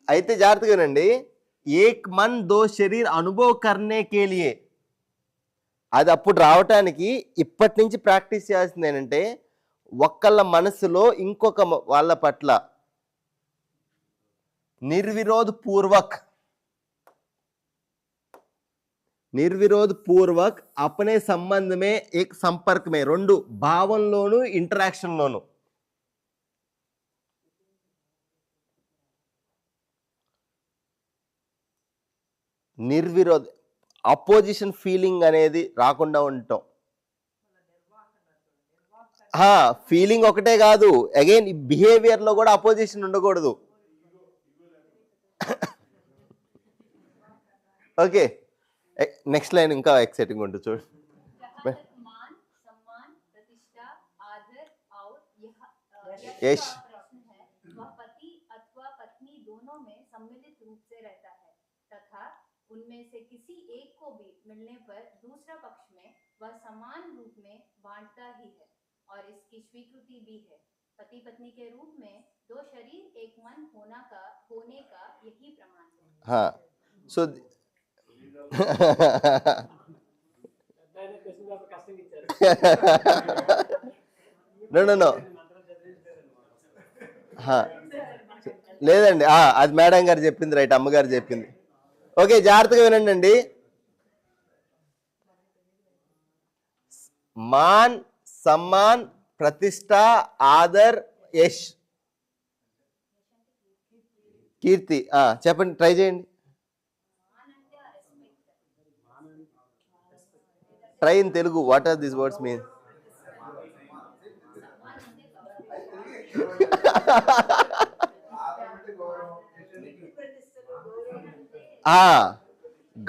అయితే జాగ్రత్తగానండి, ఏక్ మన్ దో శరీర్ అనుభవ్ కర్నే కే లియే, అది అప్పుడు రావటానికి ఇప్పటి నుంచి ప్రాక్టీస్ చేయాల్సింది ఏంటంటే ఒక్కళ్ళ మనసులో ఇంకొక వాళ్ళ పట్ల निर्विरोध पूर्वक अपने संबंध में एक संपर्क में 2 భావంలోను ఇంటరాక్షన్లోను నిర్విరోధ అపోజిషన్ ఫీలింగ్ అనేది రాకుండా ఉంటాం. ఫీలింగ్ ఒకటే కాదు, అగైన్ బిహేవియర్ లో కూడా అపోజిషన్ ఉండకూడదు. ఓకే, నెక్స్ట్ లైన్ ఇంకా ఎక్సైటింగ్ ఉంటుంది చూడు. यश वह पति अथवा पत्नी दोनों में सम्मिलित रूप से रहता है तथा उनमें से किसी एक को भी मिलने पर दूसरा पक्ष में वह समान रूप में बांटता ही है और इसकी स्वीकृति भी है. पति पत्नी के रूप में 2 शरीर एक मन होने का यही प्रमाण है. हाँ, so no లేదండి, అది మేడం గారు చెప్పింది రైట్, అమ్మగారు చెప్పింది. ఓకే, జాగ్రత్తగా వినండి. मान सम्मान प्रतिष्ठा आदर यश कीर्ति చెప్పండి, ట్రై చేయండి. Try in Telugu, what are these words mean?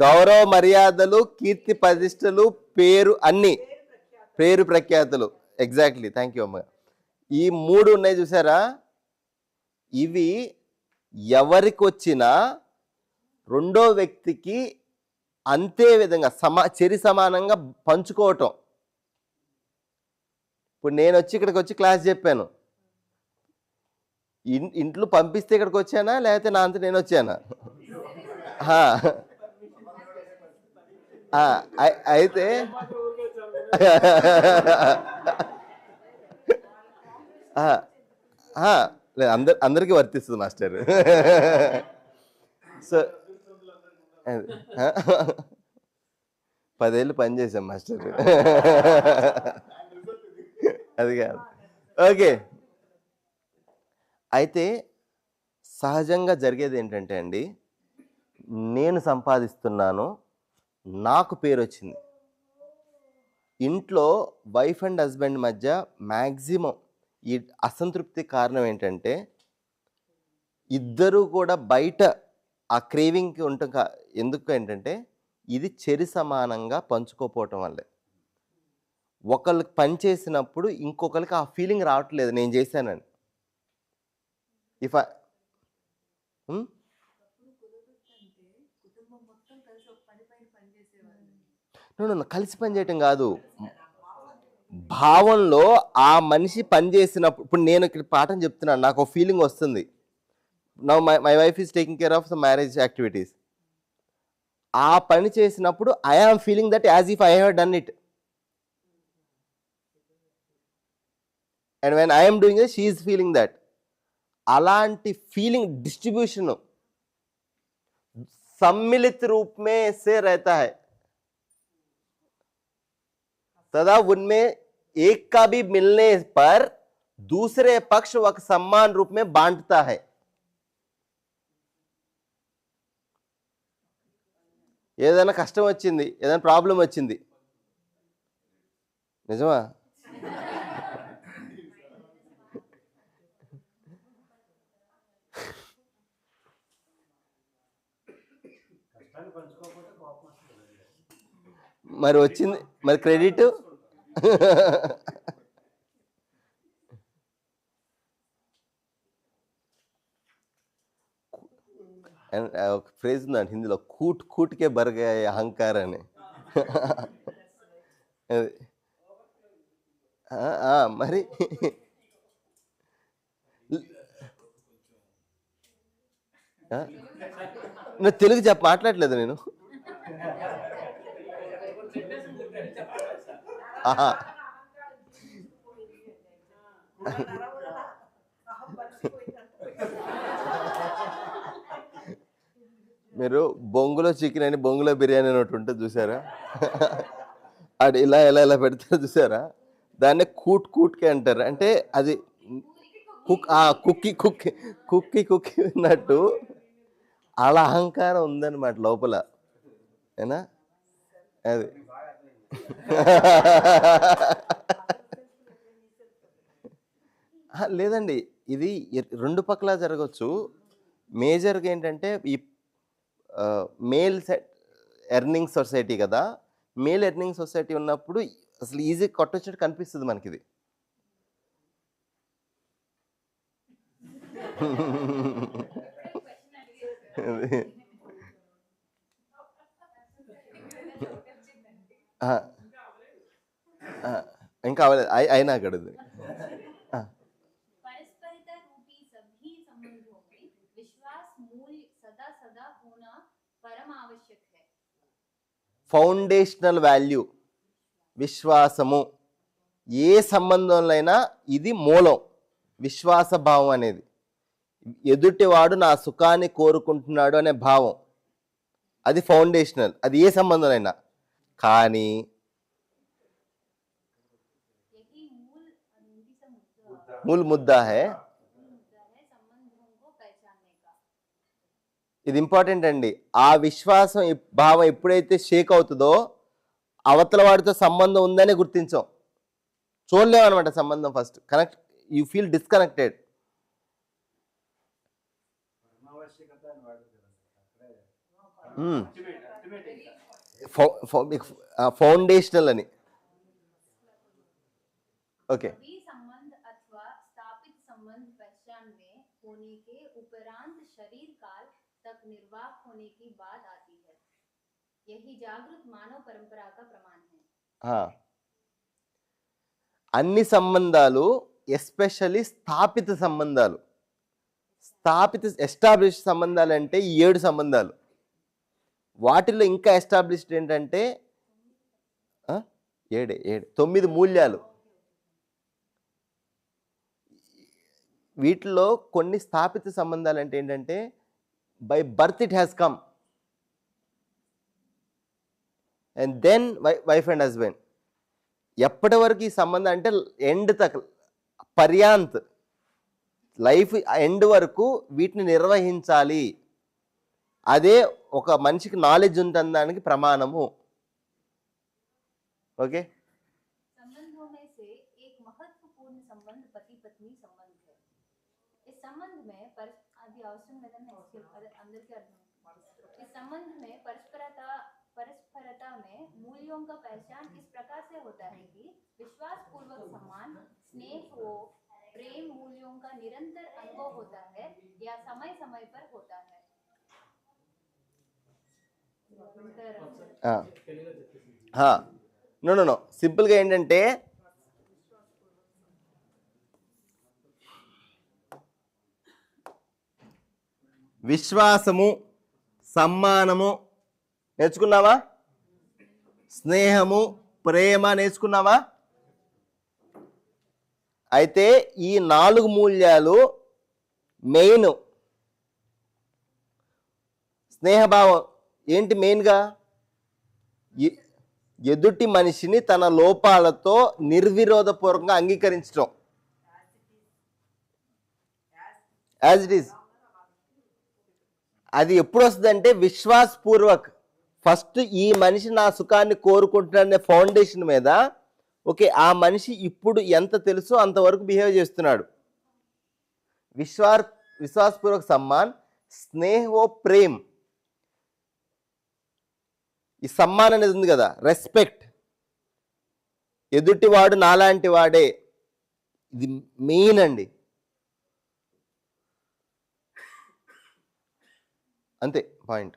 గౌరవ మర్యాదలు, కీర్తి ప్రతిష్టలు, పేరు, అన్ని పేరు ప్రఖ్యాతులు. ఎగ్జాక్ట్లీ, థ్యాంక్ యూ అమ్మ. ఈ 3 ఉన్నాయి చూసారా, ఇవి ఎవరికి వచ్చినా రెండో వ్యక్తికి అంతే విధంగా చెరి సమానంగా పంచుకోవటం. ఇప్పుడు నేను వచ్చి ఇక్కడికి వచ్చి క్లాస్ చెప్పాను, ఇంట్లో పంపిస్తే ఇక్కడికి వచ్చానా లేకపోతే నా అంతా నేను వచ్చానా? అయితే అందరికీ వర్తిస్తుంది మాస్టర్. సో 10 ఏళ్ళు పనిచేసాం మాస్టర్, అది కాదు. ఓకే, అయితే సహజంగా జరిగేది ఏంటంటే అండి, నేను సంపాదిస్తున్నాను, నాకు పేరు వచ్చింది. ఇంట్లో వైఫ్ అండ్ హస్బెండ్ మధ్య మ్యాక్సిమం ఈ అసంతృప్తి కారణం ఏంటంటే ఇద్దరు కూడా బయట ఆ క్రేవింగ్కి ఉంటాం. ఎందుకు ఏంటంటే ఇది చెరి సమానంగా పంచుకోపోవటం వల్లే. ఒకళ్ళకి పని చేసినప్పుడు ఇంకొకరికి ఆ ఫీలింగ్ రావట్లేదు నేను చేశానని. కలిసి పని చేయటం కాదు, భావంలో ఆ మనిషి పని చేసినప్పుడు. ఇప్పుడు నేను ఇక్కడ పాఠం చెప్తున్నాను, నాకు ఒక ఫీలింగ్ వస్తుంది. Now my wife is taking care of the marriage activities. ఆ పని చేసినప్పుడు I am feeling that as if I have done it, and when I am doing it she is feeling that. అలాంటి feeling distribution सम्मिलित रूप में से रहता है, तथा उनमें एक का भी मिलने पर दूसरे पक्ष वह समान रूप में बांटता है. ఏదైనా కష్టం వచ్చింది, ఏదైనా ప్రాబ్లం వచ్చింది, నిజమా? మరి వచ్చింది, మరి క్రెడిట్ ఒక ఫ్రేజ్ ఉందండి హిందీలో, కూట్ కూట్కే బరగా అహంకార అని. అది. మరి నువ్వు తెలుగు మాట్లాడలేదు నేను. ఆహా, మీరు బొంగులో చికెన్ అని బొంగులో బిర్యానీ అని ఒకటి ఉంటుంది చూసారా? అది ఇలా ఇలా ఇలా పెడతారు చూసారా? దాన్నే కూట్ కూట్కే అంటారు. అంటే అది కుక్కి కుక్కి కుక్కి కుక్కి ఉన్నట్టు అలా అహంకారం ఉందన్నమాట లోపల, ఏనా? అది లేదండి, ఇది రెండు పక్కల జరగచ్చు. మేజర్గా ఏంటంటే ఈ మేల్ ఎర్నింగ్ సొసైటీ కదా, మేల్ ఎర్నింగ్ సొసైటీ ఉన్నప్పుడు అసలు ఈజీ కొట్టొచ్చినట్టు కనిపిస్తుంది మనకి ఇది. ఇంకా అవ్వలేదు, అయినా అక్కడది. परस्परता रूपी सभी संबंधों में विश्वास मूल्य सदा सदा होना परम आवश्यक है. ఫౌండేషనల్ వాల్యూ విశ్వాసము. ఏ సంబంధంలో అయినా ఇది మూలం, విశ్వాస భావం అనేది. ఎదుటివాడు నా సుఖాన్ని కోరుకుంటున్నాడు అనే భావం, అది ఫౌండేషనల్, అది ఏ సంబంధం అయినా. కానీ यही मूल अनूठी सा मुद्दा మూల ముద్దా హే, है संबंधों को पहचानने का. ఇది ఇంపార్టెంట్ అండి. ఆ విశ్వాసం భావం ఎప్పుడైతే షేక్ అవుతుందో అవతల వాడితో సంబంధం ఉందని గుర్తించాం, చూడలేమన్నమాట సంబంధం. First connect, you feel disconnected. Foundational అని. ఓకే, सभी संबंध अथवा स्थापित संबंध पहचान में होने के उपरांत शरीर काल तक निर्वाह होने की बात आती है. यही जागृत मानव परंपरा का प्रमाण है. అన్ని సంబంధాలు, ఎస్పెషల్లీ స్థాపిత సంబంధాలు, ఎస్టాబ్లిష్ సంబంధాలు అంటే 7 సంబంధాలు. వాటిల్లో ఇంకా ఎస్టాబ్లిష్డ్ ఏంటంటే 9 మూల్యాలు. వీటిలో కొన్ని స్థాపిత సంబంధాలు అంటే ఏంటంటే by birth it has come, and then wife and husband. ఎప్పటి వరకు ఈ సంబంధం అంటే ఎండ్ తక్, పర్యాంత్, లైఫ్ ఎండ్ వరకు వీటిని నిర్వహించాలి. అదే ఒక మనిషికి నాలెడ్జ్ ఉంటుంది దానికి ప్రమాణము. ఓకే, संबंधों में से एक महत्वपूर्ण संबंध पति पत्नी संबंध है. इस संबंध में आदि आवश्यक मैदान है इसके अंदर के अर्थ. इस संबंध में परस्परता में मूल्यों का पहचान इस प्रकार से होता है कि विश्वास पूर्वक सम्मान, स्नेह व प्रेम मूल्यों का निरंतर अनुभव होता है या समय समय पर होता है. నో సింపుల్గా ఏంటంటే విశ్వాసము, సమ్మానము నేర్చుకున్నావా? స్నేహము, ప్రేమ నేర్చుకున్నావా? అయితే ఈ 4 మూల్యాలు మెయిన్. స్నేహభావం ఏంటి మెయిన్గా? ఎదుటి మనిషిని తన లోపాలతో నిర్విరోధపూర్వకంగా అంగీకరించడం, యాజ్ ఇట్ ఈస్. అది ఎప్పుడు వస్తుందంటే విశ్వాసపూర్వక్. ఫస్ట్ ఈ మనిషి నా సుఖాన్ని కోరుకుంటున్నాడనే ఫౌండేషన్ మీద ఓకే, ఆ మనిషి ఇప్పుడు ఎంత తెలుసో అంతవరకు బిహేవ్ చేస్తున్నాడు. విశ్వాసపూర్వక సమ్మాన్, స్నేహ ఓ ప్రేమ్, ఈ సమ్మాన్ అనేది ఉంది కదా, రెస్పెక్ట్, ఎదుటివాడు నాలాంటి వాడే, ఇది మెయిన్ అండి. అంతే పాయింట్.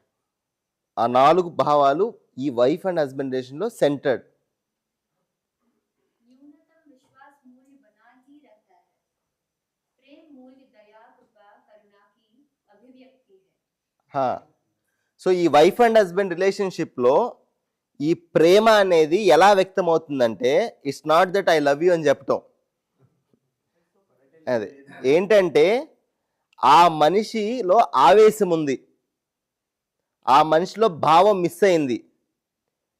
ఆ 4 భావాలు ఈ వైఫ్ అండ్ హస్బెండ్ రిలేషన్లో సెంటర్డ్. न्यूनतम विश्वास मूल्य बना ही रहता है। प्रेम मूल्य दया कृपा करुणा की अभिव्यक्ति है। సో ఈ వైఫ్ అండ్ హస్బెండ్ రిలేషన్షిప్లో ఈ ప్రేమ అనేది ఎలా వ్యక్తం అవుతుందంటే, it's not that I love you అని చెప్పటం. అదే ఏంటంటే ఆ మనిషిలో ఆవేశం ఉంది, ఆ మనిషిలో భావం మిస్ అయింది,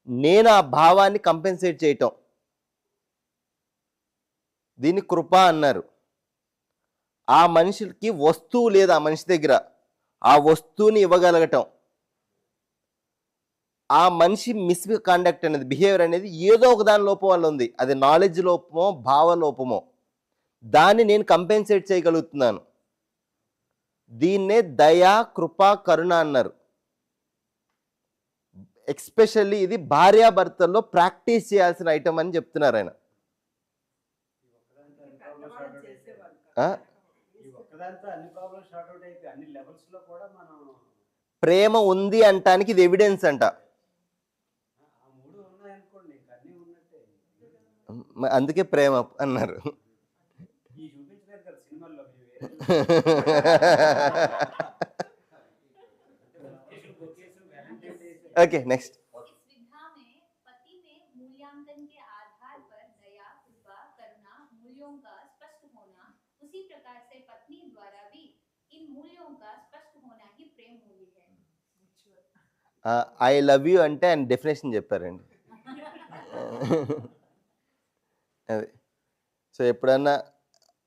నేను ఆ భావాన్ని కంపెన్సేట్ చేయటం, దీన్ని కృప అన్నారు. ఆ మనిషికి వస్తువు లేదు ఆ మనిషి దగ్గర, ఆ వస్తువుని ఇవ్వగలగటం. ఆ మనిషి మిస్కాండక్ట్ అనేది, బిహేవియర్ అనేది ఏదో ఒక దాని లోపం వల్ల ఉంది, అది నాలెడ్జ్ లోపమో భావ లోపమో, దాన్ని నేను కంపెన్సేట్ చేయగలుగుతున్నాను. దీన్నే దయా కృప కరుణ అన్నారు. ఎక్స్పెషల్లీ ఇది భార్యాభర్తల్లో ప్రాక్టీస్ చేయాల్సిన ఐటమ్ అని చెప్తున్నారు ఆయన. ప్రేమ ఉంది అంటానికి ఇది ఎవిడెన్స్ అంట. అందుకే ప్రేమ అన్నారు. Okay, next. इस विधा में पति में मूल्यांकन के आधार पर दया कृपा करुणा मूल्यों का स्पष्ट होना, उसी प्रकार से पत्नी द्वारा भी इन मूल्यों का स्पष्ट होना ही प्रेम मूल्य है। ఐ లవ్ యూ అంటే ఆయన డెఫినేషన్ చెప్పారండి. అదే, సో ఎప్పుడన్నా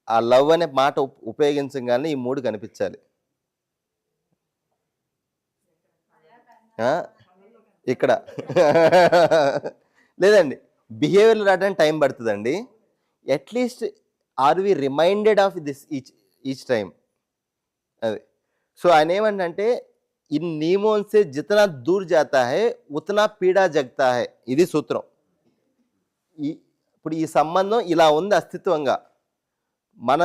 ఆ లవ్ అనే మాట ఉపయోగించగానే ఈ 3 కనిపించాలి. ఇక్కడ లేదండి, బిహేవియర్ రావడానికి టైం పడుతుందండి. At least are we reminded of this each time. అదే, సో ఆయన ఏమంటే ఇన్ నియమోं से जितना दूर जाता है उतना पीड़ा जगता है, ఇది సూత్రం. ఇప్పుడు ఈ సంబంధం ఇలా ఉంది అస్తిత్వంగా, మన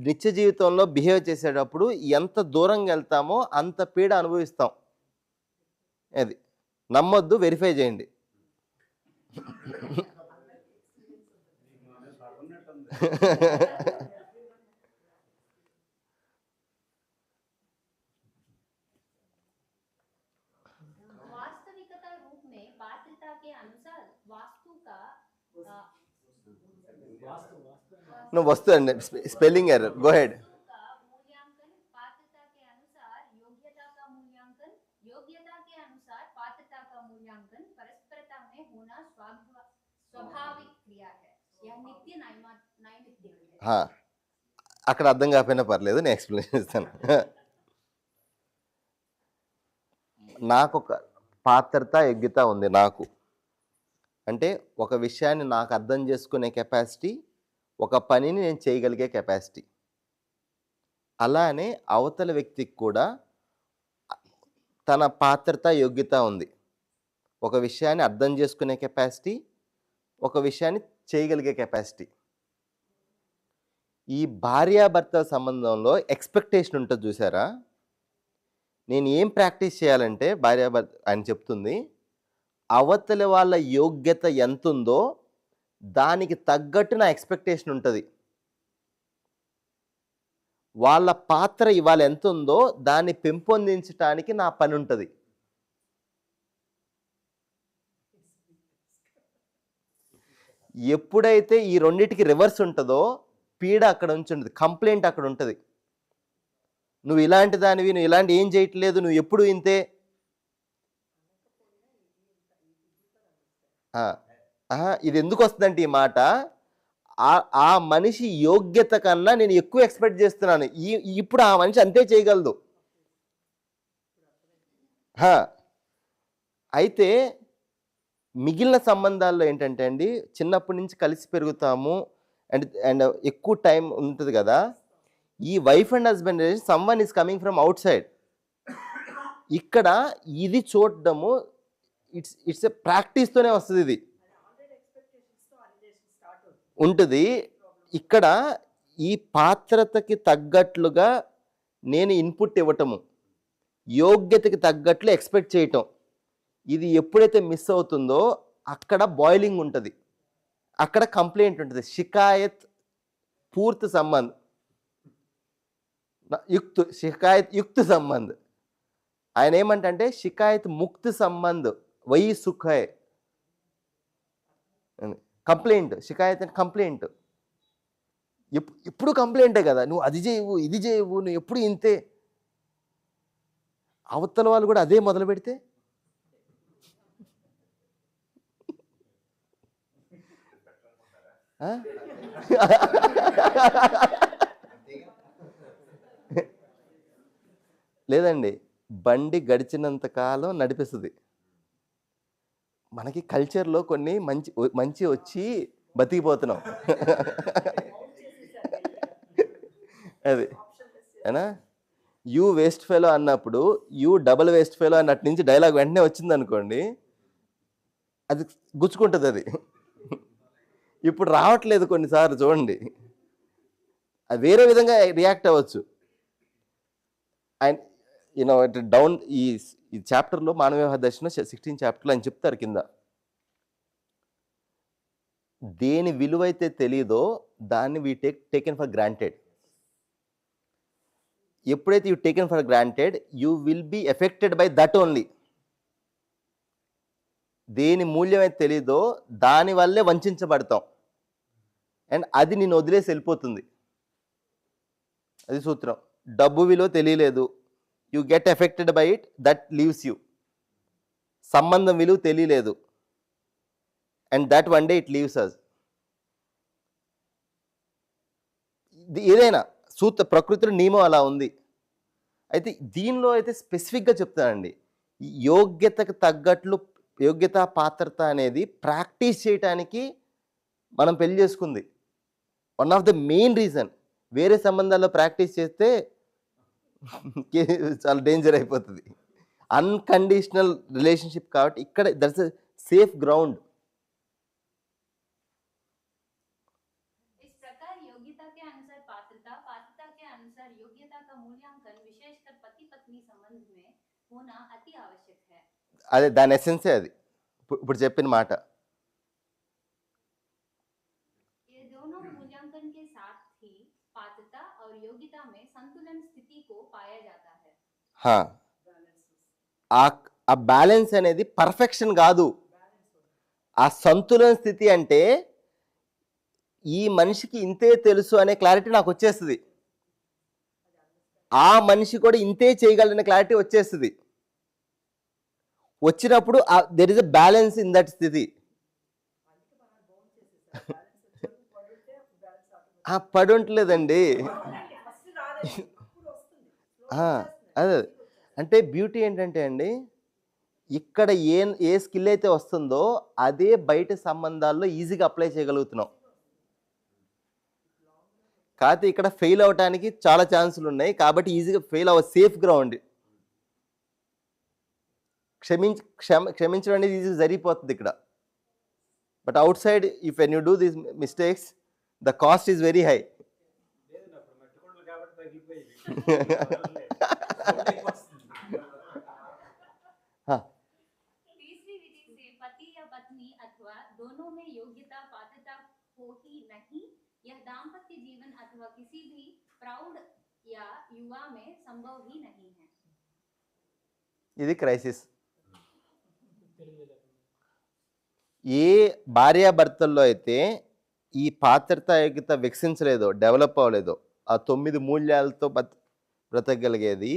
నిత్య జీవితంలో బిహేవ్ చేసేటప్పుడు ఎంత దూరంగా వెళ్తామో అంత పీడ అనుభవిస్తాం. అది నమ్మొద్దు, వెరిఫై చేయండి. वास्तविकता रूप में पात्रता के अनुसार वास्तु का నువ్వు వస్తు అండి, స్పెల్లింగ్ ఎర్రర్, గో హెడ్. का मूल्यांकन पात्रता के अनुसार योग्यता का मूल्यांकन, योग्यता के अनुसार पात्रता का मूल्यांकन परस्परता में होना स्वाभाविक क्रिया है। यह नित्य नैमित्तिक है। అక్కడ అర్థం కాకపోయినా పర్లేదు, నేను ఎక్స్ప్లెయిన్ చేస్తాను. నాకు ఒక పాత్రత యోగ్యత ఉంది. నాకు అంటే ఒక విషయాన్ని నాకు అర్థం చేసుకునే కెపాసిటీ, ఒక పనిని నేను చేయగలిగే కెపాసిటీ. అలానే అవతల వ్యక్తికి కూడా తన పాత్రత యోగ్యత ఉంది, ఒక విషయాన్ని అర్థం చేసుకునే కెపాసిటీ, ఒక విషయాన్ని చేయగలిగే కెపాసిటీ. ఈ భార్యాభర్తల సంబంధంలో ఎక్స్పెక్టేషన్ ఉంటుంది చూసారా. నేను ఏం ప్రాక్టీస్ చేయాలంటే భార్యాభర్త ఆయన చెప్తుంది, అవతలి వాళ్ళ యోగ్యత ఎంత ఉందో దానికి తగ్గట్టు నా ఎక్స్పెక్టేషన్ ఉంటుంది. వాళ్ళ పాత్ర ఇవాళ ఎంత ఉందో దాన్ని పెంపొందించడానికి నా పని ఉంటుంది. ఎప్పుడైతే ఈ రెండిటికి రివర్స్ ఉంటుందో పీడ అక్కడ ఉంటుంది, కంప్లైంట్ అక్కడ ఉంటుంది. నువ్వు ఇలాంటి దానివి, నువ్వు ఇలాంటి ఏం చేయట్లేదు, నువ్వు ఎప్పుడు ఇంతే. ఇది ఎందుకు వస్తుందంటే ఈ మాట, ఆ మనిషి యోగ్యత కన్నా నేను ఎక్కువ ఎక్స్పెక్ట్ చేస్తున్నాను. ఇప్పుడు ఆ మనిషి అంతే చేయగలదు. అయితే మిగిలిన సంబంధాల్లో ఏంటంటే అండి, చిన్నప్పటి నుంచి కలిసి పెరుగుతాము అండ్ అండ్ ఎక్కువ టైం ఉంటుంది కదా. ఈ wife and husband relation someone is coming from out side. ఇక్కడ ఇది చూడడము ఇట్స్ ఎ ప్రాక్టీస్తోనే వస్తుంది. ఇది ఉంటుంది. ఇక్కడ ఈ పాత్రతకి తగ్గట్లుగా నేను ఇన్పుట్ ఇవ్వటము, యోగ్యతకి తగ్గట్లు ఎక్స్పెక్ట్ చేయటం, ఇది ఎప్పుడైతే మిస్ అవుతుందో అక్కడ బాయిలింగ్ ఉంటుంది, అక్కడ కంప్లైంట్ ఉంటుంది. షికాయత్ పూర్తి సంబంధ్ షికాయత్ యుక్త సంబంధ్. ఆయన ఏమంటే షికాయత్ ముక్త సంబంధ్ వయి సుఖే. కంప్లైంట్, షికాయత్ అంటే కంప్లైంట్. ఎప్పుడు కంప్లైంటే కదా, నువ్వు అది చేయవు ఇది చేయవు, నువ్వు ఎప్పుడు ఇంతే. అవతల వాళ్ళు కూడా అదే మొదలు పెడితే లేదండి, బండి గడిచినంత కాలం నడిపిస్తుంది. మనకి కల్చర్లో కొన్ని మంచి మంచి వచ్చి బతికిపోతున్నాం. అది ఏనా, యూ వేస్ట్ ఫెలో అన్నప్పుడు యూ డబల్ వేస్ట్ ఫెలో అన్నట్టు నుంచి డైలాగ్ వెంటనే వచ్చింది అనుకోండి, అది గుచ్చుకుంటుంది. అది ఇప్పుడు రావట్లేదు కొన్నిసార్లు చూడండి, అది వేరే విధంగా రియాక్ట్ అవ్వచ్చు. అండ్ యూనో డౌన్ ఈ చాప్టర్లో మానవ వ్యవహార దర్శనం 16 చాప్టర్లో అని చెప్తారు కింద, దేని విలువైతే తెలియదో దాన్ని వీ టేకెన్ ఫర్ గ్రాంటెడ్. ఎప్పుడైతే you taken for granted you will be affected by that only. దేని మూల్యం అయితే తెలీదో దానివల్లే వంచబడతాం, అండ్ అది నేను వదిలేసి వెళ్ళిపోతుంది. అది సూత్రం. డబ్బు విలువ తెలియలేదు, you get affected by it, that leaves you. సంబంధం విలువ తెలియలేదు, and that one day it leaves us. ఏదైనా ప్రకృతిలో నియమం అలా ఉంది. అయితే దీనిలో అయితే స్పెసిఫిక్గా చెప్తానండి, యోగ్యతకు తగ్గట్లు యోగ్యత పాత్రత అనేది ప్రాక్టీస్ చేయటానికి మనం పెళ్లి చేసుకుంది. One of the main reason. వేరే సంబంధాల్లో ప్రాక్టీస్ చేస్తే చాలా డేంజర్ అయిపోతుంది. అన్కండిషనల్ రిలేషన్షిప్ కాబట్టి ఇక్కడ దట్స్ ఎ సేఫ్ గ్రౌండ్. इस प्रकार योग्यता के अनुसार पात्रता, पात्रता के अनुसार योग्यता का मूल्यांकन विशेषकर पति पत्नी संबंध में होना अति आवश्यक है. అదే దాని ఎసెన్సే అది ఇప్పుడు చెప్పిన మాట. ये दोनों मूल्यांकन के साथ ही पात्रता और योग्यता में संतुलन स्थिति को पाया जाता है. ఆ బ్యాలెన్స్ అనేది పర్ఫెక్షన్ కాదు, ఆ సంతులన స్థితి అంటే ఈ మనిషికి ఇంతే తెలుసు అనే క్లారిటీ నాకు వచ్చేస్తుంది, ఆ మనిషి కూడా ఇంతే చేయగలనే క్లారిటీ వచ్చేస్తుంది. వచ్చినప్పుడు there is a balance in that స్థితి. పడి ఉంటలేదండి. అదే అంటే బ్యూటీ ఏంటంటే అండి, ఇక్కడ ఏ స్కిల్ అయితే వస్తుందో అదే బయట సంబంధాల్లో ఈజీగా అప్లై చేయగలుగుతున్నాం. కాకపోతే ఇక్కడ ఫెయిల్ అవడానికి చాలా ఛాన్సులు ఉన్నాయి, కాబట్టి ఈజీగా ఫెయిల్ అవ్వ సేఫ్ గ్రౌండ్. క్షమించడం అనేది ఈజీ జరిగిపోతుంది ఇక్కడ. But out side if when you do these mistakes the cost is very high. तीसरी विधि से पति या पत्नी अथवा दोनों में योग्यता पात्रता हो ही नहीं, यह दाम्पत्य जीवन अथवा किसी भी प्रौढ़ या युवा में संभव ही नहीं है. ఇది క్రైసిస్. ఏ భార్యాభర్తల్లో అయితే ఈ పాత్రత యోగ్యత వికసించలేదో, డెవలప్ అవ్వలేదో, ఆ 9 మూల్యాలతో బ్రతకగలిగేది,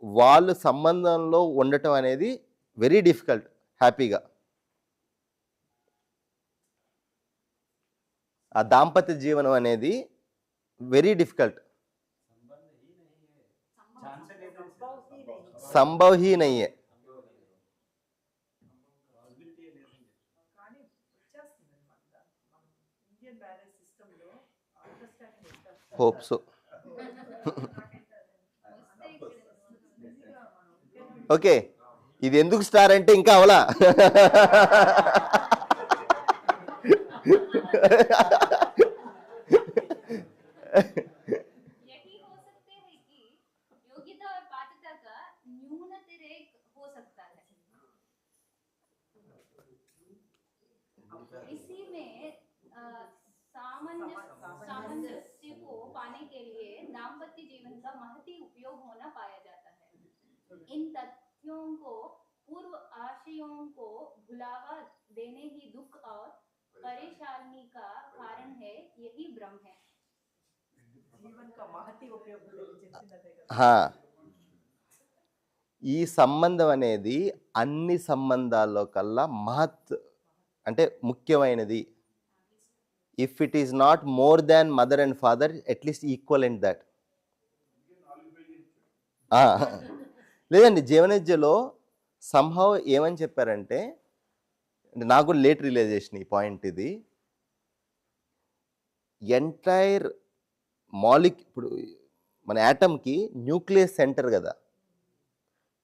వాళ్ళు సంబంధంలో ఉండటం అనేది వెరీ డిఫికల్ట్ హ్యాపీగా. ఆ దాంపత్య జీవనం అనేది వెరీ డిఫికల్ట్. సంభవ్ హీ నహీ హై. Hope so. ఓకే, ఇది ఎందుకు స్టార్ అంటే ఇంకా అవలా. यही हो सकते हैं कि योग्यता और पात्रता का न्यूनतरेक हो सकता है। इसी में सामंजस्य को पाने के लिए दाम्पत्य जीवन का महती उपयोग होना पाया जाता है। इन तथ्यों को पूर्व आशयों को भुलावा देने ही दुख और परेशानी का कारण है, यही भ्रम है। హా, ఈ సంబంధం అనేది అన్ని సంబంధాల్లో కల్లా అంటే ముఖ్యమైనది. If it is not more than mother and father, at least equal and that. లేదండి, జీవనవిద్యలో సంహవ్ ఏమని చెప్పారంటే, అంటే నాకు కూడా లేట్ రియలైజేషన్ ఈ పాయింట్ ఇది. ఎంటైర్ ఇప్పుడు మన యాటమ్కి న్యూక్లియస్ సెంటర్ కదా.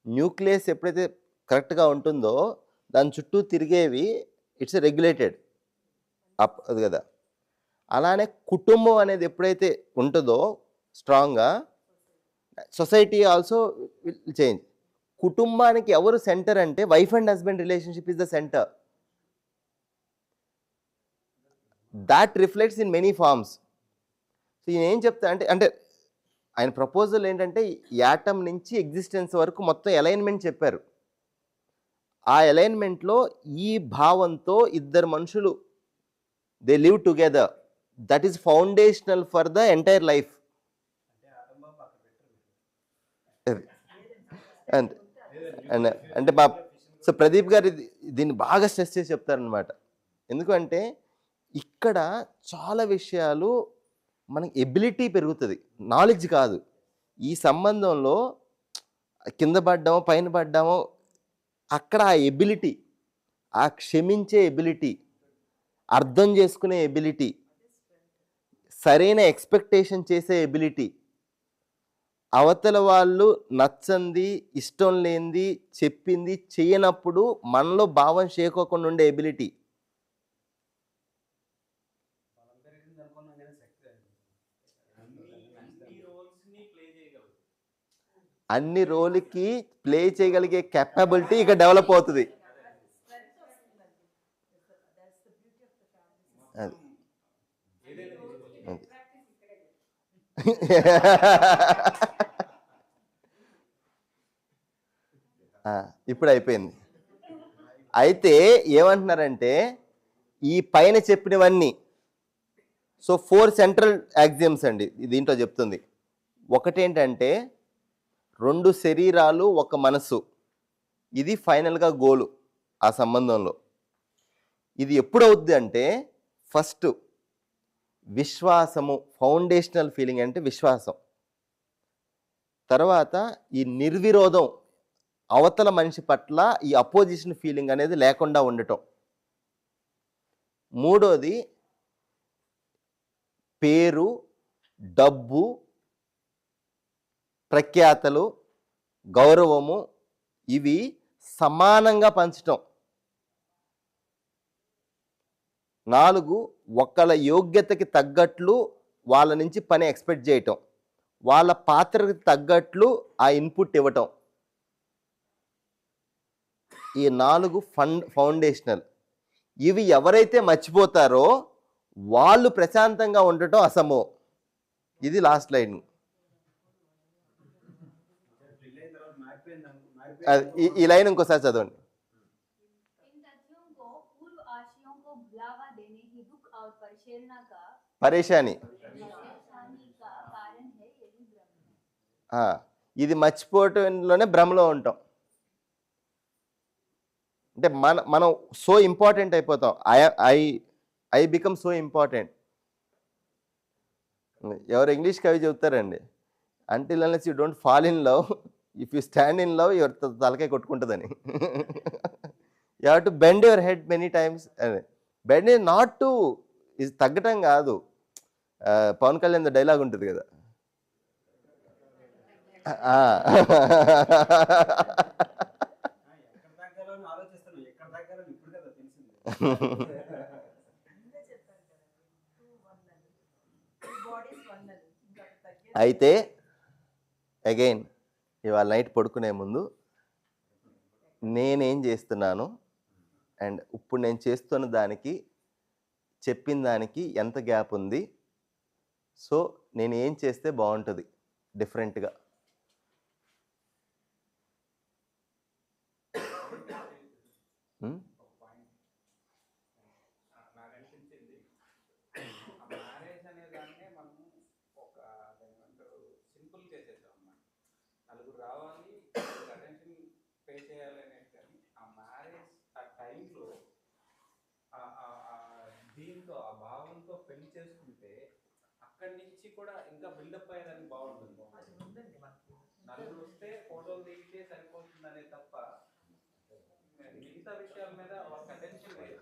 న్యూక్లియస్ ఎప్పుడైతే కరెక్ట్గా ఉంటుందో దాని చుట్టూ తిరిగేవి ఇట్స్ రెగ్యులేటెడ్ అప్ అది కదా. అలానే కుటుంబం అనేది ఎప్పుడైతే ఉంటుందో స్ట్రాంగ్గా, సొసైటీ ఆల్సో విల్ చేంజ్. కుటుంబానికి ఎవరు సెంటర్ అంటే wife and husband relationship is the centre. That reflects in many forms. So ఈయన ఏం చెప్తా అంటే ఆయన ప్రపోజల్ ఏంటంటే యాటమ్ నుంచి ఎగ్జిస్టెన్స్ వరకు మొత్తం అలైన్మెంట్ చెప్పారు. ఆ అలైన్మెంట్లో ఈ భావంతో ఇద్దరు మనుషులు they live together, that is foundational for the entire life. అంటే మా సో ప్రదీప్ గారు దీన్ని బాగా స్ట్రెస్ చేసి చెప్తారనమాట. ఎందుకంటే ఇక్కడ చాలా విషయాలు మనకి ఎబిలిటీ పెరుగుతుంది, నాలెడ్జ్ కాదు. ఈ సంబంధంలో కింద పడ్డామో పైన పడ్డామో అక్కడ ఆ ఎబిలిటీ, ఆ క్షమించే ఎబిలిటీ, అర్థం చేసుకునే ఎబిలిటీ, సరైన ఎక్స్పెక్టేషన్ చేసే ఎబిలిటీ, అవతల వాళ్ళు నచ్చంది ఇష్టం లేనిది చెప్పింది చేయనప్పుడు మనలో భావం చేయకోకుండా ఉండే ఎబిలిటీ. అన్ని రోల్కి ప్లే చేయగలిగే కెపాబిలిటీ ఇక డెవలప్ అవుతుంది. ఇప్పుడు అయిపోయింది. అయితే ఏమంటున్నారంటే ఈ పైన చెప్పినవన్నీ, సో 4 సెంట్రల్ యాక్సియమ్స్ అండి దీంట్లో చెప్తుంది. ఒకటేంటంటే 2 శరీరాలు 1 మనసు, ఇది ఫైనల్గా గోలు ఆ సంబంధంలో. ఇది ఎప్పుడవుద్ది అంటే ఫస్ట్ విశ్వాసము, ఫౌండేషనల్ ఫీలింగ్ అంటే విశ్వాసం. తర్వాత ఈ నిర్విరోధం, అవతల మనిషి పట్ల ఈ అపోజిషన్ ఫీలింగ్ అనేది లేకుండా ఉండటం. మూడోది పేరు, డబ్బు, ప్రఖ్యాతలు, గౌరవము, ఇవి సమానంగా పంచటం. 4 ఒకళ్ళ యోగ్యతకి తగ్గట్లు వాళ్ళ నుంచి పని ఎక్స్పెక్ట్ చేయటం, వాళ్ళ పాత్రకి తగ్గట్లు ఆ ఇన్పుట్ ఇవ్వటం. ఈ 4 ఫౌండేషనల్. ఇవి ఎవరైతే మర్చిపోతారో వాళ్ళు ప్రశాంతంగా ఉండటం అసంభవం. ఇది లాస్ట్ లైన్. ఈ లైన్ ఇంకోసారి చదవండి. పరేషాని, ఇది మర్చిపోవటంలోనే భ్రమలో ఉంటాం. అంటే మనం సో ఇంపార్టెంట్ అయిపోతాం. I become so important. ఎవరు ఇంగ్లీష్ కవి చెబుతారండి, until unless you don't fall in love, if you stand in love ఎవరి తలకాయ కొట్టుకుంటుందని. You have to bend your head many times. Bend is not to ఇది తగ్గటం కాదు. పవన్ కళ్యాణ్ డైలాగ్ ఉంటుంది కదా, అయితే అగైన్ ఇవాళ నైట్ పడుకునే ముందు నేనేం చేస్తున్నాను అండ్ ఇప్పుడు నేను చేస్తున్న దానికి చెప్పిన దానికి ఎంత గ్యాప్ ఉంది, సో నేను ఏం చేస్తే బాగుంటుంది డిఫరెంట్గా. నాకు అనిపించింది మ్యారేజ్ అనే దాన్నే మనం ఒక సింపుల్ చేసేసాం అన్నమాట. నలుగురు రావాలి, అటెన్షన్ పే చేయాలి అనేది, కానీ ఆ మ్యారేజ్ ఆ టైంలో దీంతో ఆ భావంతో పెళ్లి చేసుకుంటే అక్కడి నుంచి కూడా ఇంకా బిల్డప్ అయ్యేదానికి బాగుంటుంది. నలుగురు వస్తే ఫోటోలు దిగితే సరిపోతుందనే తప్ప మిగతా విషయాల మీద ఒక అటెన్షన్ లేదు.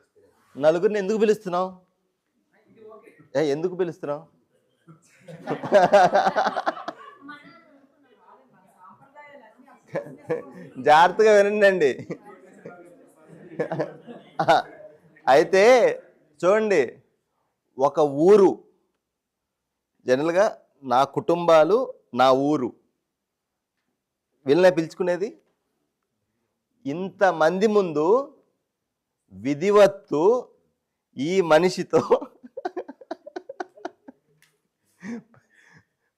నలుగురిని ఎందుకు పిలుస్తున్నావు? ఎందుకు పిలుస్తున్నావు? జాగ్రత్తగా వినండి. అయితే చూడండి, ఒక ఊరు జనరల్గా నా కుటుంబాలు, నా ఊరు, వీళ్ళనే పిలుచుకునేది. ఇంతమంది ముందు విధివత్తు ఈ మనిషితో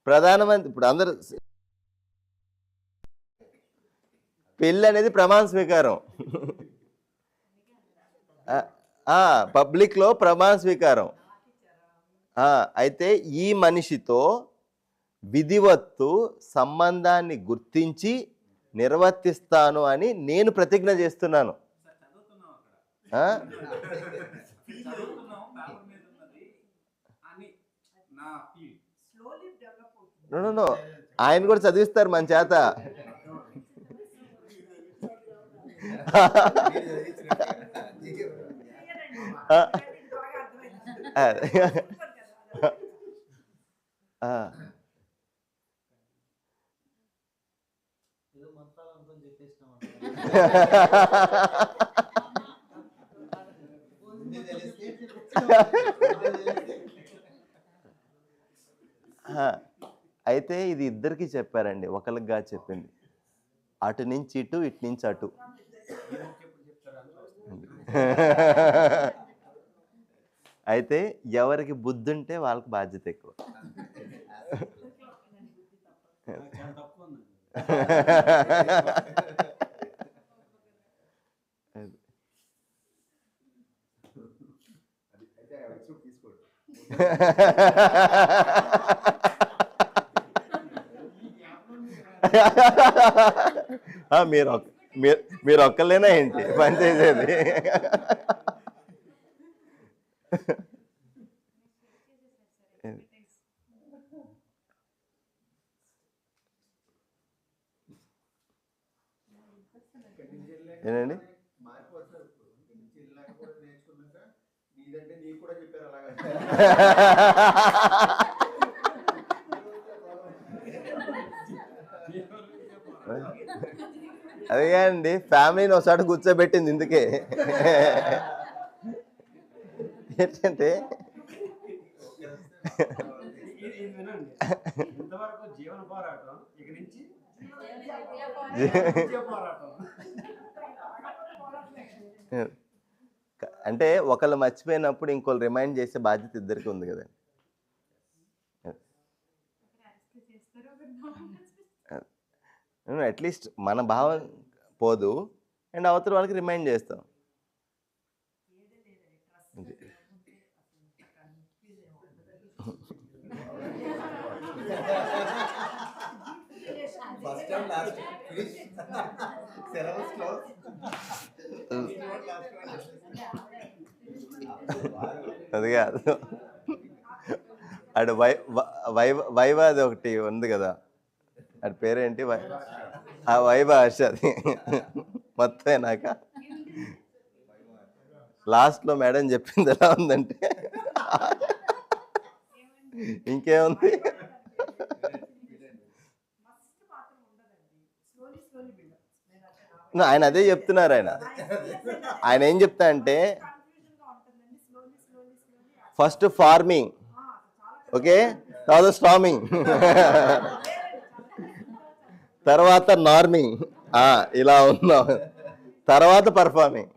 ప్రధానమంత్రి, ఇప్పుడు అందరు పెళ్ళి అనేది ప్రమాణ స్వీకారం, పబ్లిక్లో ప్రమాణ స్వీకారం. అయితే ఈ మనిషితో విధివత్తు సంబంధాన్ని గుర్తించి నిర్వర్తిస్తాను అని నేను ప్రతిజ్ఞ చేస్తున్నాను. నో, ఆయన కూడా చదివిస్తారు మన చేత. అయితే ఇది ఇద్దరికి చెప్పారండి, ఒకరికి కాదు చెప్పింది. అటు నుంచి ఇటు, ఇటు నుంచి అటు. అయితే ఎవరికి బుద్ధి ఉంటే వాళ్ళకి బాధ్యత ఎక్కువ. మీరు ఒక్కలేనా ఏంటి పని చేసేది? ఏనండి? అదే అండి, ఫ్యామిలీని ఒకసారి కూర్చోబెట్టింది ఇందుకే. ఏంటంటే జీవన పోరాటం, ఇక నుంచి అంటే ఒకళ్ళు మర్చిపోయినప్పుడు ఇంకోళ్ళు రిమైండ్ చేసే బాధ్యత ఇద్దరికి ఉంది కదండి. అట్లీస్ట్ మన భావం పోదు అండ్ అవతల వాళ్ళకి రిమైండ్ చేస్తాం. అది కాదు, అటు వైవాది ఒకటి ఉంది కదా, అటు పేరేంటి, ఆ వైభా హర్ష. అది మొత్తం అయినాక లాస్ట్లో మేడం చెప్పింది ఎలా ఉందంటే, ఇంకేముంది? ఆయన అదే చెప్తున్నారు. ఆయన ఏం చెప్తా అంటే ఫస్ట్ ఫార్మింగ్, ఓకే, తర్వాత స్టార్మింగ్, తర్వాత నార్మింగ్, ఇలా ఉన్నాం, తర్వాత పర్ఫార్మింగ్.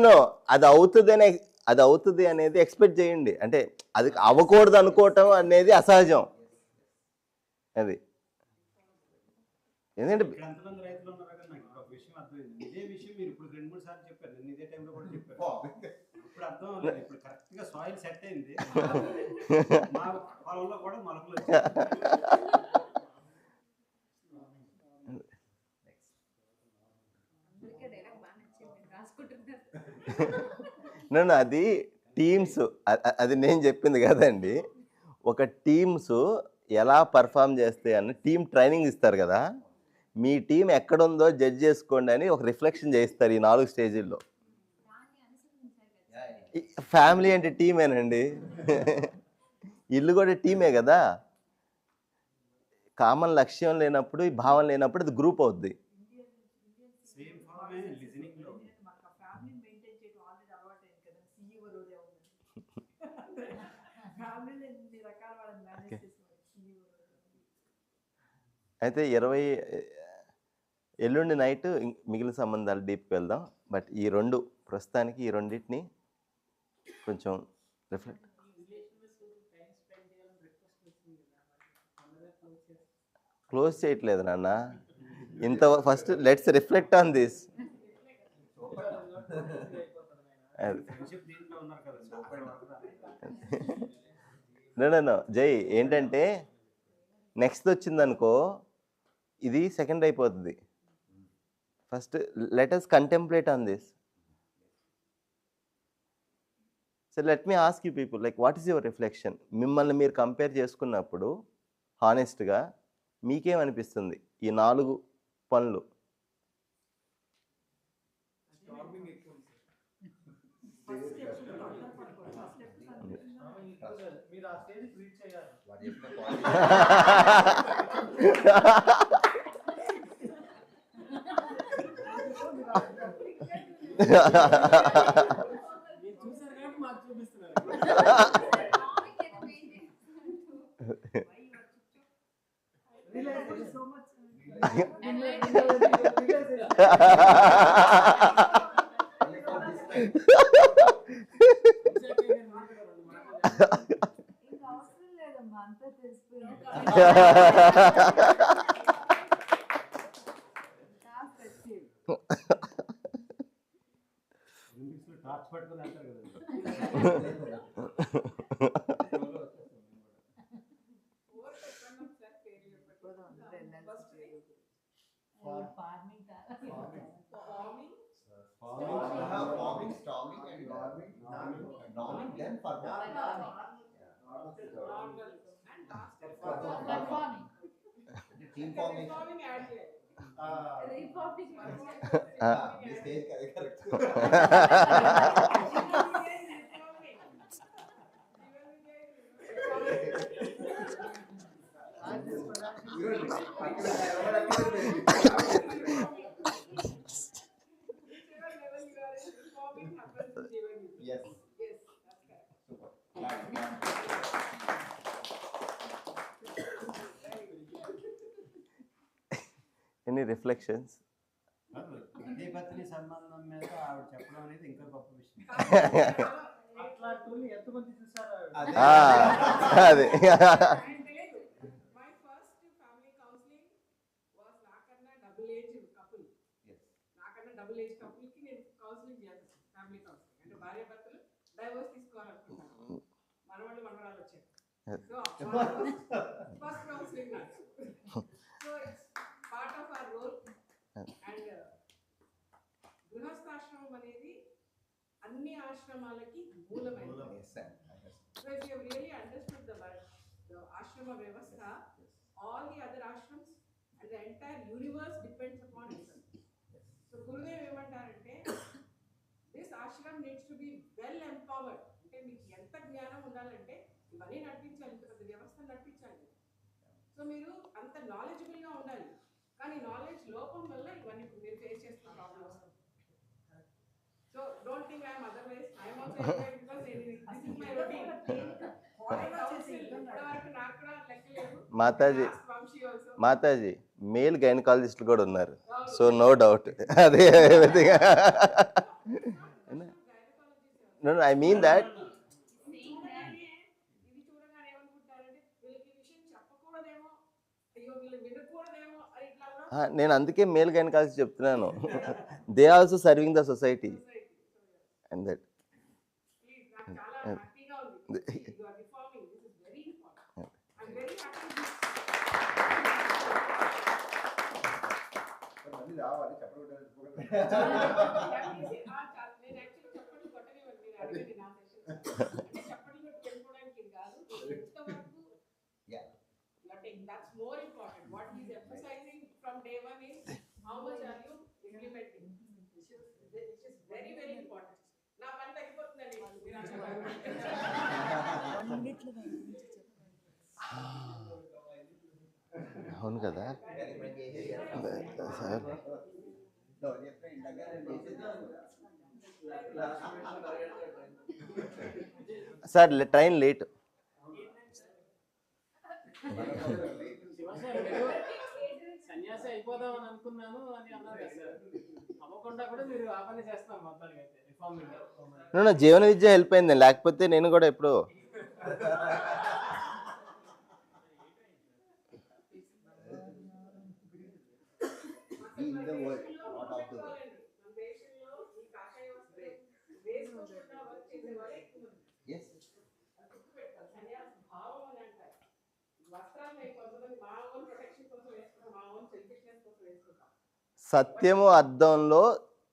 నో అది అవుతుంది అనేది ఎక్స్పెక్ట్ చేయండి. అంటే అది అవ్వకూడదు అనుకోవటం అనేది అసహజం. అది ఎందుకంటే ఎంతమంది రైతులు ఉన్నారో కానీ నాకు ఒక విషయం అర్థమైంది. ఇదే విషయం మీరు ఇప్పుడు 2-3 సార్లు చెప్పారు. నేను ఇదే టైంలో కూడా చెప్పాను. ఇప్పుడు అర్థం అవ్వలేదు. ఇప్పుడు కరెక్ట్గా సాయిల్ సెట్ అయింది. మా పొలంలో కూడా మొలకలు వచ్చాయి. నన్ను అది టీమ్స్, అది నేను చెప్పింది కదండి. ఒక టీమ్స్ ఎలా పర్ఫామ్ చేస్తాయి అని టీమ్ ట్రైనింగ్ ఇస్తారు కదా. మీ టీం ఎక్కడుందో జడ్జ్ చేసుకోండి అని ఒక రిఫ్లెక్షన్ చేయిస్తారు ఈ 4 స్టేజీల్లో. ఫ్యామిలీ అంటే టీమేనండి. ఇల్లు కూడా టీమే కదా. కామన్ లక్ష్యం లేనప్పుడు, ఈ భావం లేనప్పుడు అది గ్రూప్ అవుద్ది. సేమ్ ఫార్మే లిజనింగ్ లో అయితే 20 ఎల్లుండి నైట్ మిగిలిన సంబంధాలు డీప్కి వెళ్దాం. బట్ ఈ 2 ప్రస్తుతానికి ఈ రెండింటిని కొంచెం రిఫ్లెక్ట్. క్లోజ్ చేయట్లేదు నాన్న. ఇంత first let's reflect on this. No జై ఏంటంటే నెక్స్ట్ వచ్చిందనుకో ఇది సెకండ్ అయిపోతుంది. First let us contemplate on this. So let me ask you people, like what is your reflection? మిమ్మల్ని మీరు కంపేర్ చేసుకున్నప్పుడు హానెస్ట్గా మీకేమనిపిస్తుంది ఈ 4 పనులు? మీరు ఆ స్టేజ్ రీచ్ అయ్యారు. మీరు చూసారు కాబట్టి మాకు చూపిస్తున్నారు. టార్చ్ పట్టుకుని అంటారు కదా. Any reflections? ఇదే పత్ని సంబంధం మీద ఆవిడ చెప్పడం అనేది ఇంకా గొప్ప విషయం. అట్లాంటి ఎంతమంది చూసారు? అదే My first family counseling was నాకన్నా డబుల్ ఏజ్ కపుల్. నాకన్నా డబుల్ ఏజ్ కపుల్ కి నేను కౌన్సిలింగ్ చేస్తాను. ఫ్యామిలీ కౌన్సిలింగ్ అంటే భార్య భర్తలు So first counseling night. So it's part of our role. And గృహస్థాశ్రమం అనేది అన్ని ఆశ్రమాలకి మూలమైనది. So if you have really understood the ashrama vyavastha, all the other ashrams and the entire universe depends upon it. So Gurudev ఏమంటారంటే this ashram needs to be well empowered. అంటే మీకు ఎంత జ్ఞానం ఉండాలంటే ఇవన్నీ నడిపించాలి, ఇంత పెద్ద వ్యవస్థ నడిపించాలి. సో మీరు అంత నాలెడ్జబుల్ గా ఉండాలి. కానీ నాలెడ్జ్ లోపం వల్ల ఇవన్నీ మీరు ఫేస్ చేస్తున్న problems. So don't think I am otherwise. I am also excited because this is my routine. మాతాజీ మేల్ గైనకాలజిస్టులు కూడా ఉన్నారు, సో నో డౌట్. అదే ఐ మీన్ దాట్ నేను అందుకే మేల్ గైనకాలజిస్ట్ చెప్తున్నాను. They also serving the society and that. That's more important. What he's emphasizing from day one is how much are you implementing, which is very, very important. నా పని తగ్గిపోతుందండి. అవును కదా sir. Train late. సన్యాసి అయిపోదామని అనుకున్నాను అని అన్నారు కదా సార్. అవ్వకుండా కూడా మీరు ఆ పని చేస్తున్నారు మొత్తానికి అయితే రిఫార్మింగ్. జీవన విద్య హెల్ప్ అయింది, లేకపోతే నేను కూడా ఎప్పుడు సత్యము అర్థంలో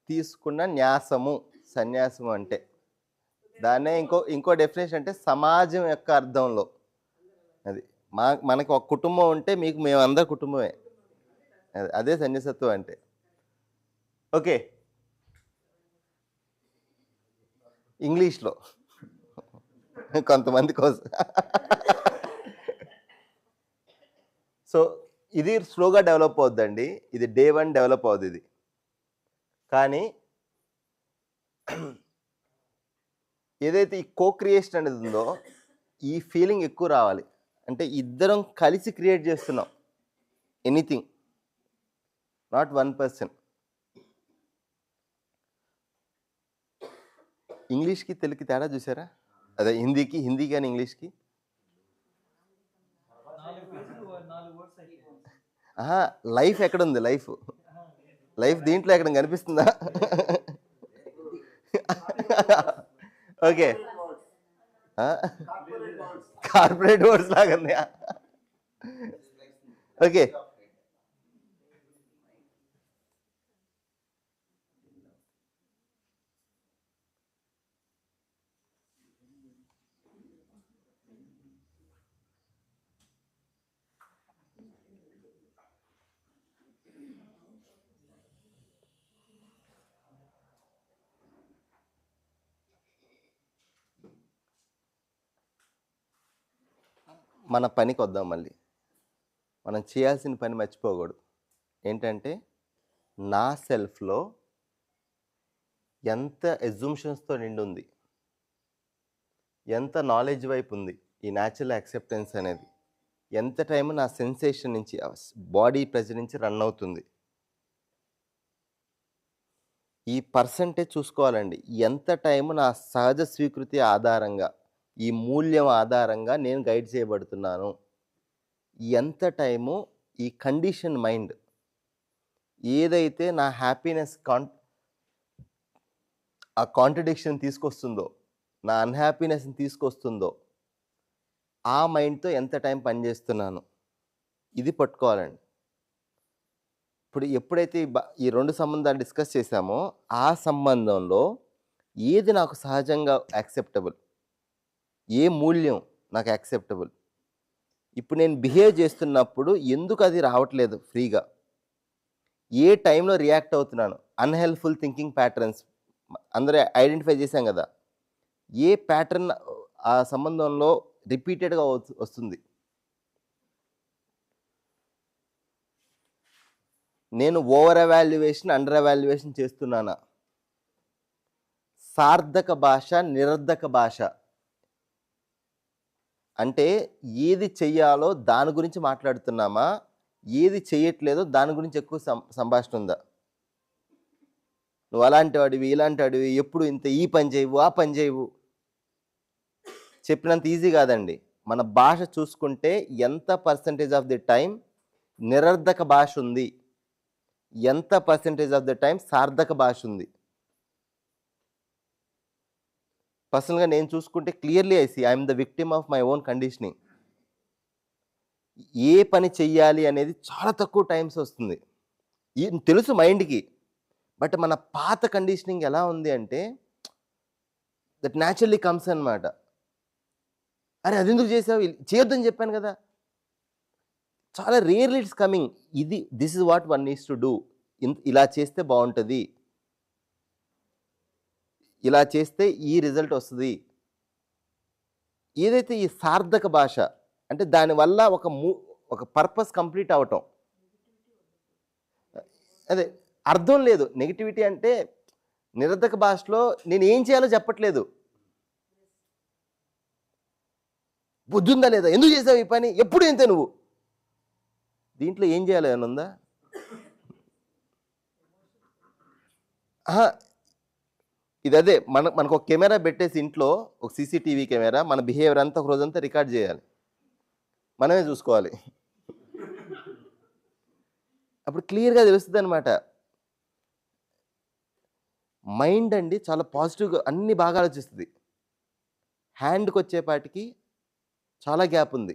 తీసుకున్న న్యాసము సన్యాసము అంటే. దాన్నే ఇంకో డెఫినేషన్ అంటే సమాజం యొక్క అర్థంలో. అది మనకు ఒక కుటుంబం ఉంటే మీకు మేమందరం కుటుంబమే. అదే సన్యాసత్వం అంటే. ఓకే, ఇంగ్లీష్లో కొంతమంది కోసం. సో ఇది స్లోగా డెవలప్ అవుద్దండి. ఇది డే 1 డెవలప్ అవుతుంది ఇది. కానీ ఏదైతే ఈ క్రియేషన్ అనేది ఉందో ఈ ఫీలింగ్ ఎక్కువ రావాలి. అంటే ఇద్దరం కలిసి క్రియేట్ చేస్తున్నాం ఎనీథింగ్, నాట్ వన్ పర్సన్. ఇంగ్లీష్కి తెలుగుకి తేడా చూసారా? అదే హిందీ కానీ ఇంగ్లీష్కి. లైఫ్ ఎక్కడుంది? లైఫ్ దీంట్లో ఎక్కడ కనిపిస్తుందా? ఓకే, కార్పొరేట్ వర్డ్స్ లాగా ఉంది. ఓకే, మన పనికి వద్దాం. మళ్ళీ మనం చేయాల్సిన పని మర్చిపోకూడదు. ఏంటంటే నా సెల్ఫ్లో ఎంత ఎజ్యూమ్షన్స్తో నిండి ఉంది, ఎంత నాలెడ్జ్ వైపు ఉంది ఈ న్యాచురల్ యాక్సెప్టెన్స్ అనేది, ఎంత టైం నా సెన్సేషన్ నుంచి బాడీ ప్రెజర్ నుంచి రన్ అవుతుంది. ఈ పర్సంటేజ్ చూసుకోవాలండి. ఎంత టైం నా సహజ స్వీకృతి ఆధారంగా, ఈ మూల్యం ఆధారంగా నేను గైడ్ చేయబడుతున్నాను, ఎంత టైము ఈ కండిషన్ మైండ్ ఏదైతే నా హ్యాపీనెస్ ఆ కాంట్రడిక్షన్ తీసుకొస్తుందో, నా అన్హ్యాపీనెస్ని తీసుకొస్తుందో, ఆ మైండ్తో ఎంత టైం పనిచేస్తున్నాను, ఇది పట్టుకోవాలండి. ఇప్పుడు ఎప్పుడైతే ఈ 2 సంబంధాలు డిస్కస్ చేశామో ఆ సంబంధంలో ఏది నాకు సహజంగా యాక్సెప్టబుల్, ఏ మూల్యం నాకు యాక్సెప్టబుల్, ఇప్పుడు నేను బిహేవ్ చేస్తున్నప్పుడు ఎందుకు అది రావట్లేదు ఫ్రీగా, ఏ టైంలో రియాక్ట్ అవుతున్నాను, అన్హెల్ప్ఫుల్ థింకింగ్ ప్యాటర్న్స్ అందరూ ఐడెంటిఫై చేశాం కదా, ఏ ప్యాటర్న్ ఆ సంబంధంలో రిపీటెడ్గా వస్తుంది. నేను ఓవర్ అవాల్యుయేషన్, అండర్ అవాల్యుయేషన్ చేస్తున్నానా, సార్థక భాష, నిరర్ధక భాష అంటే ఏది చెయ్యాలో దాని గురించి మాట్లాడుతున్నామా, ఏది చెయ్యట్లేదో దాని గురించి ఎక్కువ సంభాషణ ఉందా. నువ్వు అలాంటి వాడివి, ఇలాంటి వాడివి, ఎప్పుడు ఇంత ఈ పని చేయవు, ఆ పని చేయవు చెప్పినంత ఈజీ కాదండి. మన భాష చూసుకుంటే ఎంత పర్సంటేజ్ ఆఫ్ ది టైం నిరర్ధక భాష ఉంది, ఎంత పర్సంటేజ్ ఆఫ్ ది టైం సార్థక భాష ఉంది. పర్సనల్గా నేను చూసుకుంటే clearly I see I'm the victim of my own conditioning. ఏ పని చెయ్యాలి అనేది చాలా తక్కువ టైమ్స్ వస్తుంది, తెలుసు మైండ్కి. బట్ మన పాత కండిషనింగ్ ఎలా ఉంది అంటే దట్ న్యాచురల్లీ కమ్స్ అనమాట. అరే అది ఎందుకు చేసావు, చేయొద్దని చెప్పాను కదా. చాలా rarely it's coming. This is what one needs to do, ఇలా చేస్తే బాగుంటుంది, ఇలా చేస్తే ఈ రిజల్ట్ వస్తుంది. ఏదైతే ఈ సార్థక భాష అంటే దానివల్ల ఒక పర్పస్ కంప్లీట్ అవటం, అదే అర్థం లేదు. నెగిటివిటీ అంటే నిరర్ధక భాషలో నేను ఏం చేయాలో చెప్పట్లేదు, బుద్ధుందా లేదా, ఎందుకు చేసావు ఈ పని, ఎప్పుడు ఎంతే నువ్వు, దీంట్లో ఏం చేయాలి అని ఉందా. ఇది అదే మనకు ఒక కెమెరా పెట్టేసి ఇంట్లో ఒక సీసీటీవీ కెమెరా మన బిహేవియర్ అంతా ఒక రోజంతా రికార్డ్ చేయాలి, మనమే చూసుకోవాలి. అప్పుడు క్లియర్గా తెలుస్తుంది అనమాట. మైండ్ అండి చాలా పాజిటివ్గా అన్ని బాగా ఆలోచిస్తుంది. హ్యాండ్కి వచ్చేపాటికి చాలా గ్యాప్ ఉంది.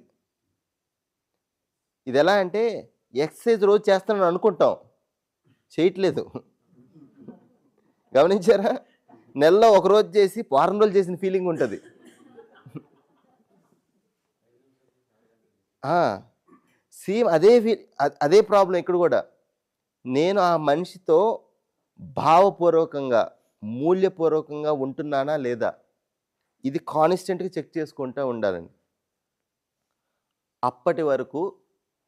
ఇది ఎలా అంటే ఎక్సర్సైజ్ రోజు చేస్తానని అనుకుంటాం, చేయట్లేదు. గమనించారా, నెలలో ఒకరోజు చేసి వారం రోజులు చేసిన ఫీలింగ్ ఉంటుంది. సేమ్ అదే ప్రాబ్లం ఇక్కడ కూడా. నేను ఆ మనిషితో భావపూర్వకంగా, మూల్యపూర్వకంగా ఉంటున్నానా లేదా, ఇది కాన్స్టెంట్గా చెక్ చేసుకుంటూ ఉండాలండి. అప్పటి వరకు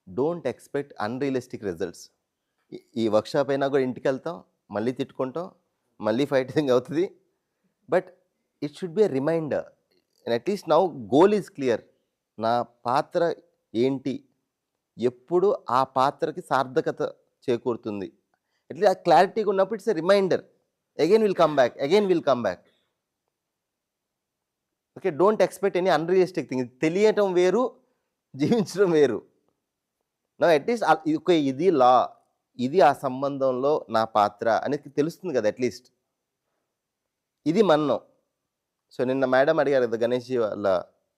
డోంట్ ఎక్స్పెక్ట్ అన్రియలిస్టిక్ రిజల్ట్స్. ఈ వర్క్షాప్ అయినా కూడా ఇంటికి వెళ్తాం, మళ్ళీ తిట్టుకుంటాం, మళ్ళీ ఫైటింగ్ అవుతుంది. But it should be a reminder, and at least now goal is clear. నా పాత్ర ఏంటి, ఎప్పుడు ఆ పాత్రకి సార్థకత చేకూరుతుంది, అట్లీస్ట్ ఆ క్లారిటీగా ఉన్నప్పుడు it's a reminder. Again will come back, again will come back. Okay, don't expect any unrealistic thing. తెలియటం వేరు, జీవించడం వేరు. నా అట్లీస్ట్ ఇది లా, ఇది ఆ సంబంధంలో నా పాత్ర అనేది తెలుస్తుంది కదా అట్లీస్ట్. ఇది మన్నం. సో నిన్న మేడం అడిగారు కదా గణేష్ వాళ్ళ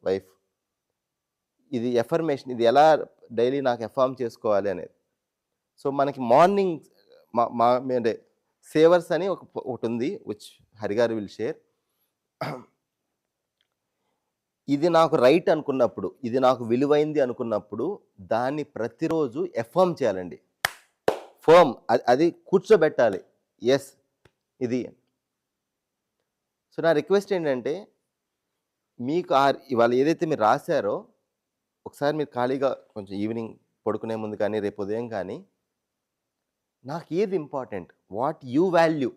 వైఫ్, ఇది ఎఫర్మేషన్, ఇది ఎలా డైలీ నాకు ఎఫార్మ్ చేసుకోవాలి అనేది. సో మనకి మార్నింగ్ అంటే సేవర్స్ అని ఒకటి ఉంది, విచ్ హరిగారు విల్ షేర్. ఇది నాకు రైట్ అనుకున్నప్పుడు, ఇది నాకు విలువైంది అనుకున్నప్పుడు దాన్ని ప్రతిరోజు ఎఫర్మ్ చేయాలండి. ఫర్మ్ అది కూర్చోబెట్టాలి. ఎస్ ఇది. సో నా రిక్వెస్ట్ ఏంటంటే, మీకు ఇవాళ ఏదైతే మీరు రాశారో ఒకసారి మీరు ఖాళీగా కొంచెం ఈవినింగ్ పడుకునే ముందు కానీ రేపు ఉదయం కానీ, నాకు ఏది ఇంపార్టెంట్, వాట్ యూ వాల్యూ,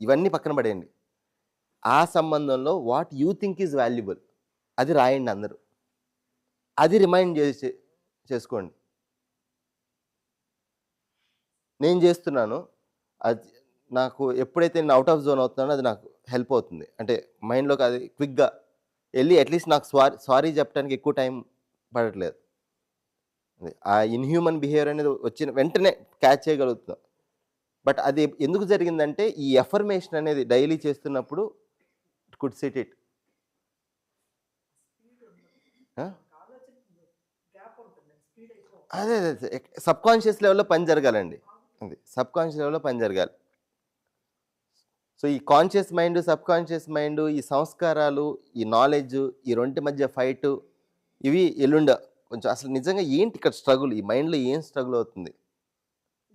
ఇవన్నీ పక్కన పడేయండి. ఆ సంబంధంలో what you think is valuable అది రాయండి అందరూ. అది రిమైండ్ చేసుకోండి. నేను చేస్తున్నాను, అది నాకు ఎప్పుడైతే నేను అవుట్ ఆఫ్ జోన్ అవుతున్నానో అది నాకు హెల్ప్ అవుతుంది. అంటే మైండ్లోకి అది క్విక్గా వెళ్ళి అట్లీస్ట్ నాకు సారీ చెప్పడానికి ఎక్కువ టైం పడట్లేదు. ఆ ఇన్హ్యూమన్ బిహేవియర్ అనేది వచ్చిన వెంటనే క్యాచ్ చేయగలుగుతున్నాం. బట్ అది ఎందుకు జరిగిందంటే ఈ ఎఫర్మేషన్ అనేది డైలీ చేస్తున్నప్పుడు కుడ్ సిట్ ఇట్. అదే అదే సబ్ కాన్షియస్ లెవెల్లో పని జరగాలండి. అది సబ్ కాన్షియస్ లెవెల్లో పని జరగాలి. సో ఈ conscious mind, sub conscious mind, ఈ సంస్కారాలు, ఈ నాలెడ్జ్, ఈ రెంటి మధ్య ఫైటు, ఇవి ఎల్లుండి కొంచెం అసలు నిజంగా ఏంటి ఇక్కడ స్ట్రగుల్, ఈ మైండ్లో ఏం స్ట్రగుల్ అవుతుంది,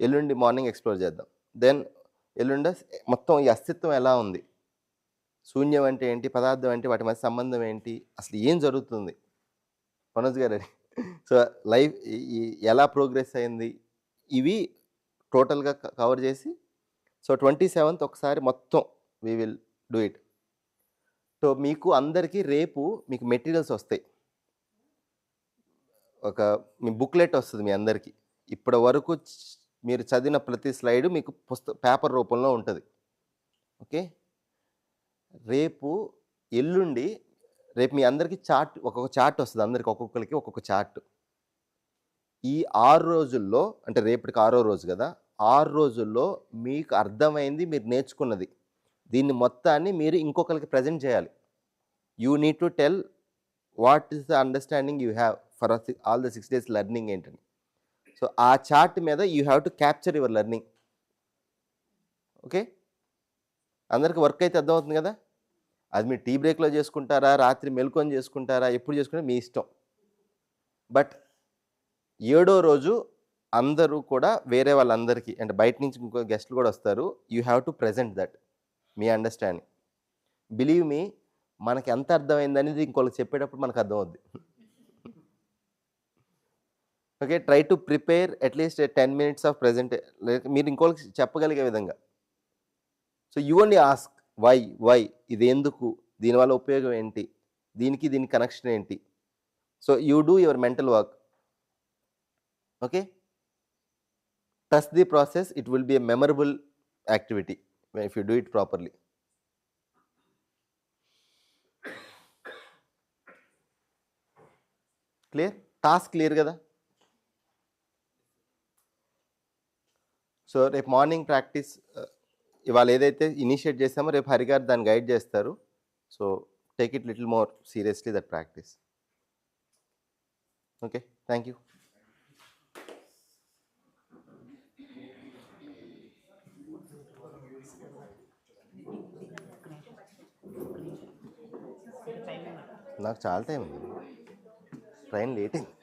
ఎల్లుండి మార్నింగ్ ఎక్స్ప్లోర్ చేద్దాం. దెన్ ఎల్లుండి మొత్తం ఈ అస్తిత్వం ఎలా ఉంది, శూన్యం అంటే ఏంటి, పదార్థం ఏంటి, వాటి మధ్య సంబంధం ఏంటి, అసలు ఏం జరుగుతుంది మనోజ్ గారు. సో లైఫ్ ఎలా ప్రోగ్రెస్ అయింది, ఇవి టోటల్గా కవర్ చేసి సో 27th ఒకసారి మొత్తం we will do it. So మీకు అందరికీ రేపు మీకు మెటీరియల్స్ వస్తాయి. ఒక మీ బుక్లెట్ వస్తుంది మీ అందరికీ. ఇప్పటి వరకు మీరు చదివిన ప్రతి స్లైడ్ మీకు పేపర్ రూపంలో ఉంటుంది. ఓకే, రేపు ఎల్లుండి రేపు మీ అందరికీ చార్ట్, ఒక్కొక్క చార్ట్ వస్తుంది అందరికి, ఒక్కొక్కరికి ఒక్కొక్క చార్ట్. ఈ 6 రోజుల్లో అంటే రేపటికి 6వ రోజు కదా, 6 రోజుల్లో మీకు అర్థమైంది, మీరు నేర్చుకున్నది, దీన్ని మొత్తాన్ని మీరు ఇంకొకరికి ప్రజెంట్ చేయాలి. You need to tell what is the understanding you have for all the 6 days learning ఏంటని. సో ఆ చార్ట్ మీద you have to capture your learning. Okay, అందరికి వర్క్ అయితే అర్థమవుతుంది కదా. అది మీరు టీ బ్రేక్లో చేసుకుంటారా, రాత్రి మెలుకొని చేసుకుంటారా, ఎప్పుడు చేసుకుంటారా మీ ఇష్టం. బట్ 7వ రోజు అందరూ కూడా వేరే వాళ్ళందరికీ అంటే బయట నుంచి ఇంకో గెస్ట్లు కూడా వస్తారు. You have to present that me understanding. Believe me, మనకి ఎంత అర్థమైంది అనేది ఇంకోళ్ళకి చెప్పేటప్పుడు మనకు అర్థమవుద్ది. Okay, try to prepare at least 10 minutes of present, మీరు ఇంకోళ్ళకి చెప్పగలిగే విధంగా. So you only ask why, ఇది ఎందుకు, దీనివల్ల ఉపయోగం ఏంటి, దీనికి కనెక్షన్ ఏంటి. So you do your mental work. Okay, trust the process, it will be a memorable activity if you do it properly. Clear? Task clear kada? So రేపు morning practice ఇవాళ ఏదైతే ఇనిషియేట్ చేసామో రేపు హరి గారు దాన్ని గైడ్ చేస్తారు. So take it little more seriously that practice. Okay, thank you. నాకు చాలా టైం ఉంది, ట్రైన్ లేట్ అయింది.